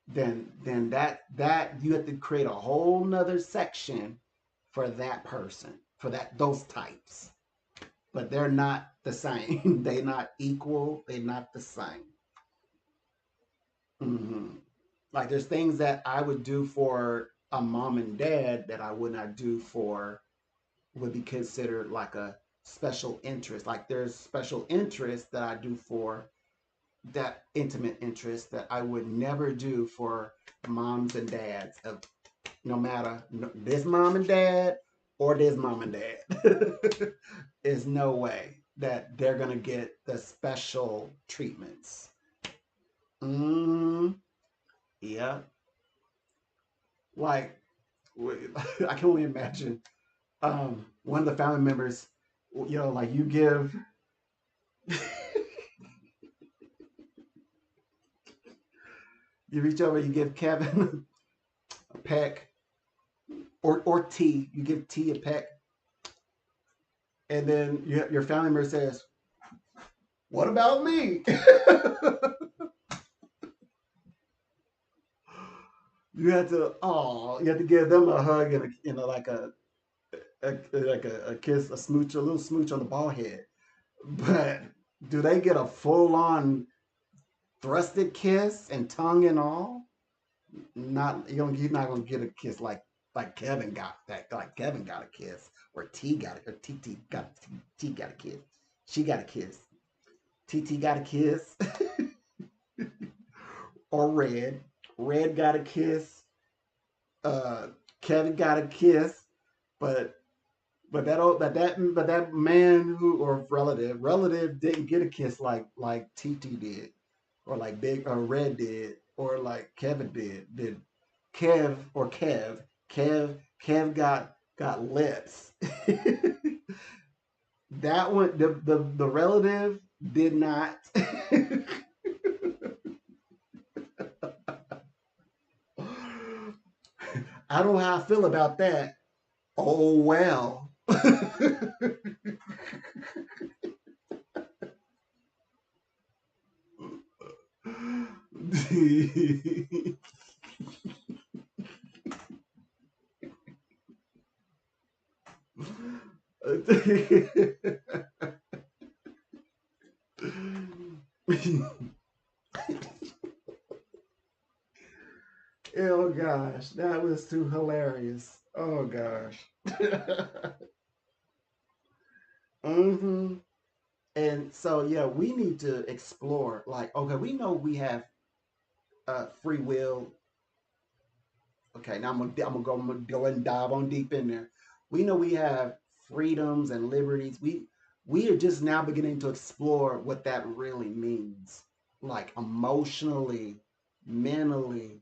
then that you have to create a whole nother section for that person, for those types. But they're not the same. They're not equal. They're not the same. Hmm. Like there's things that I would do for a mom and dad that I would not do for would be considered like a special interest. Like there's special interest that I do for that intimate interest that I would never do for moms and dads of no matter this mom and dad or this mom and dad. Is no way that they're gonna get the special treatments. Mm, yeah, like I can only imagine one of the family members, like you give you reach over, you give Kevin a peck or T, you give T a peck, and then your family member says, "What about me?" you have to give them a hug and like a kiss, a little smooch on the ball head. But do they get a full on thrusted kiss and tongue and all? Not you're not gonna get a kiss like Kevin got that, like Kevin got a kiss or T got it or TT got T got a kiss. She got a kiss. TT got a kiss. Or Red. Red got a kiss. Uh Kevin got a kiss, but but that man who or relative didn't get a kiss like TT did, or like Big or Red did, or like Kevin did Kev got lips. That one, the relative did not. I don't know how I feel about that. Oh well. Oh gosh, that was too hilarious. Oh gosh. hmm And so yeah, we need to explore. Like, okay, we know we have free will. Okay, now I'm gonna go and dive on deep in there. We know we have freedoms and liberties. We are just now beginning to explore what that really means, like emotionally, mentally,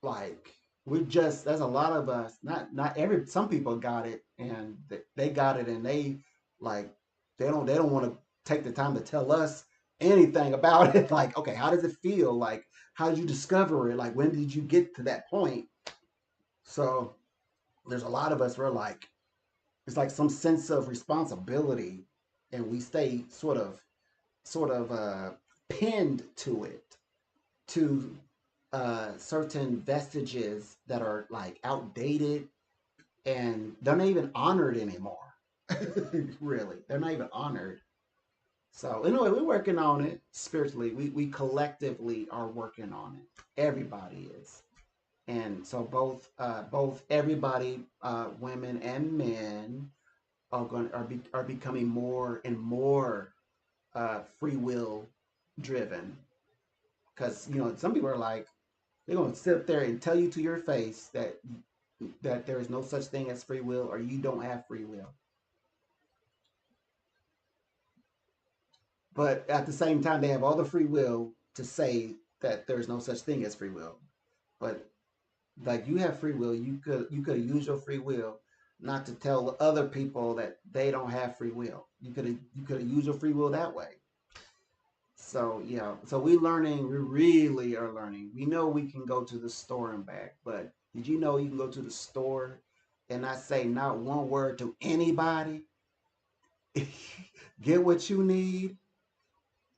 like we're just there's a lot of us, not every some people got it and they got it and they like they don't want to take the time to tell us anything about it. Like, okay, how does it feel? Like, how did you discover it? Like, when did you get to that point? So there's a lot of us where like it's like some sense of responsibility, and we stay sort of pinned to it, to certain vestiges that are like outdated, and they're not even honored anymore. Really, they're not even honored. So anyway, we're working on it spiritually. We collectively are working on it. Everybody is. And so both everybody, women and men, are becoming more and more free will driven. Because some people are like, they're gonna sit up there and tell you to your face that there is no such thing as free will, or you don't have free will. But at the same time, they have all the free will to say that there's no such thing as free will. But like, you have free will, you could use your free will not to tell other people that they don't have free will. You could use your free will that way. So yeah, so we really are learning. We know we can go to the store and back, but did you know you can go to the store and not say not one word to anybody, get what you need,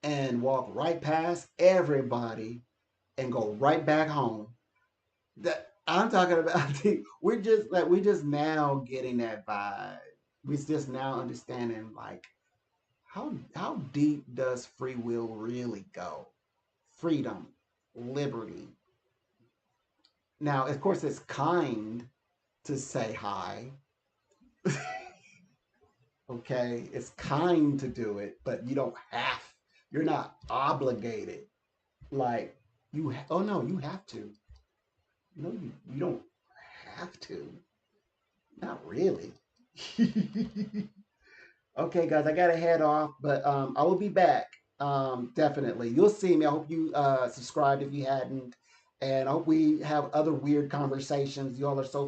and walk right past everybody and go right back home? That I'm talking about. We're just now getting that vibe. We're just now understanding, like, how deep does free will really go? Freedom, liberty. Now, of course, it's kind to say hi. Okay, it's kind to do it, but you don't have. You're not obligated. Like, oh no, you have to. No, you don't have to. Not really. Okay, guys, I gotta head off, but I will be back. Definitely, you'll see me. I hope you subscribed if you hadn't, and I hope we have other weird conversations. Y'all are so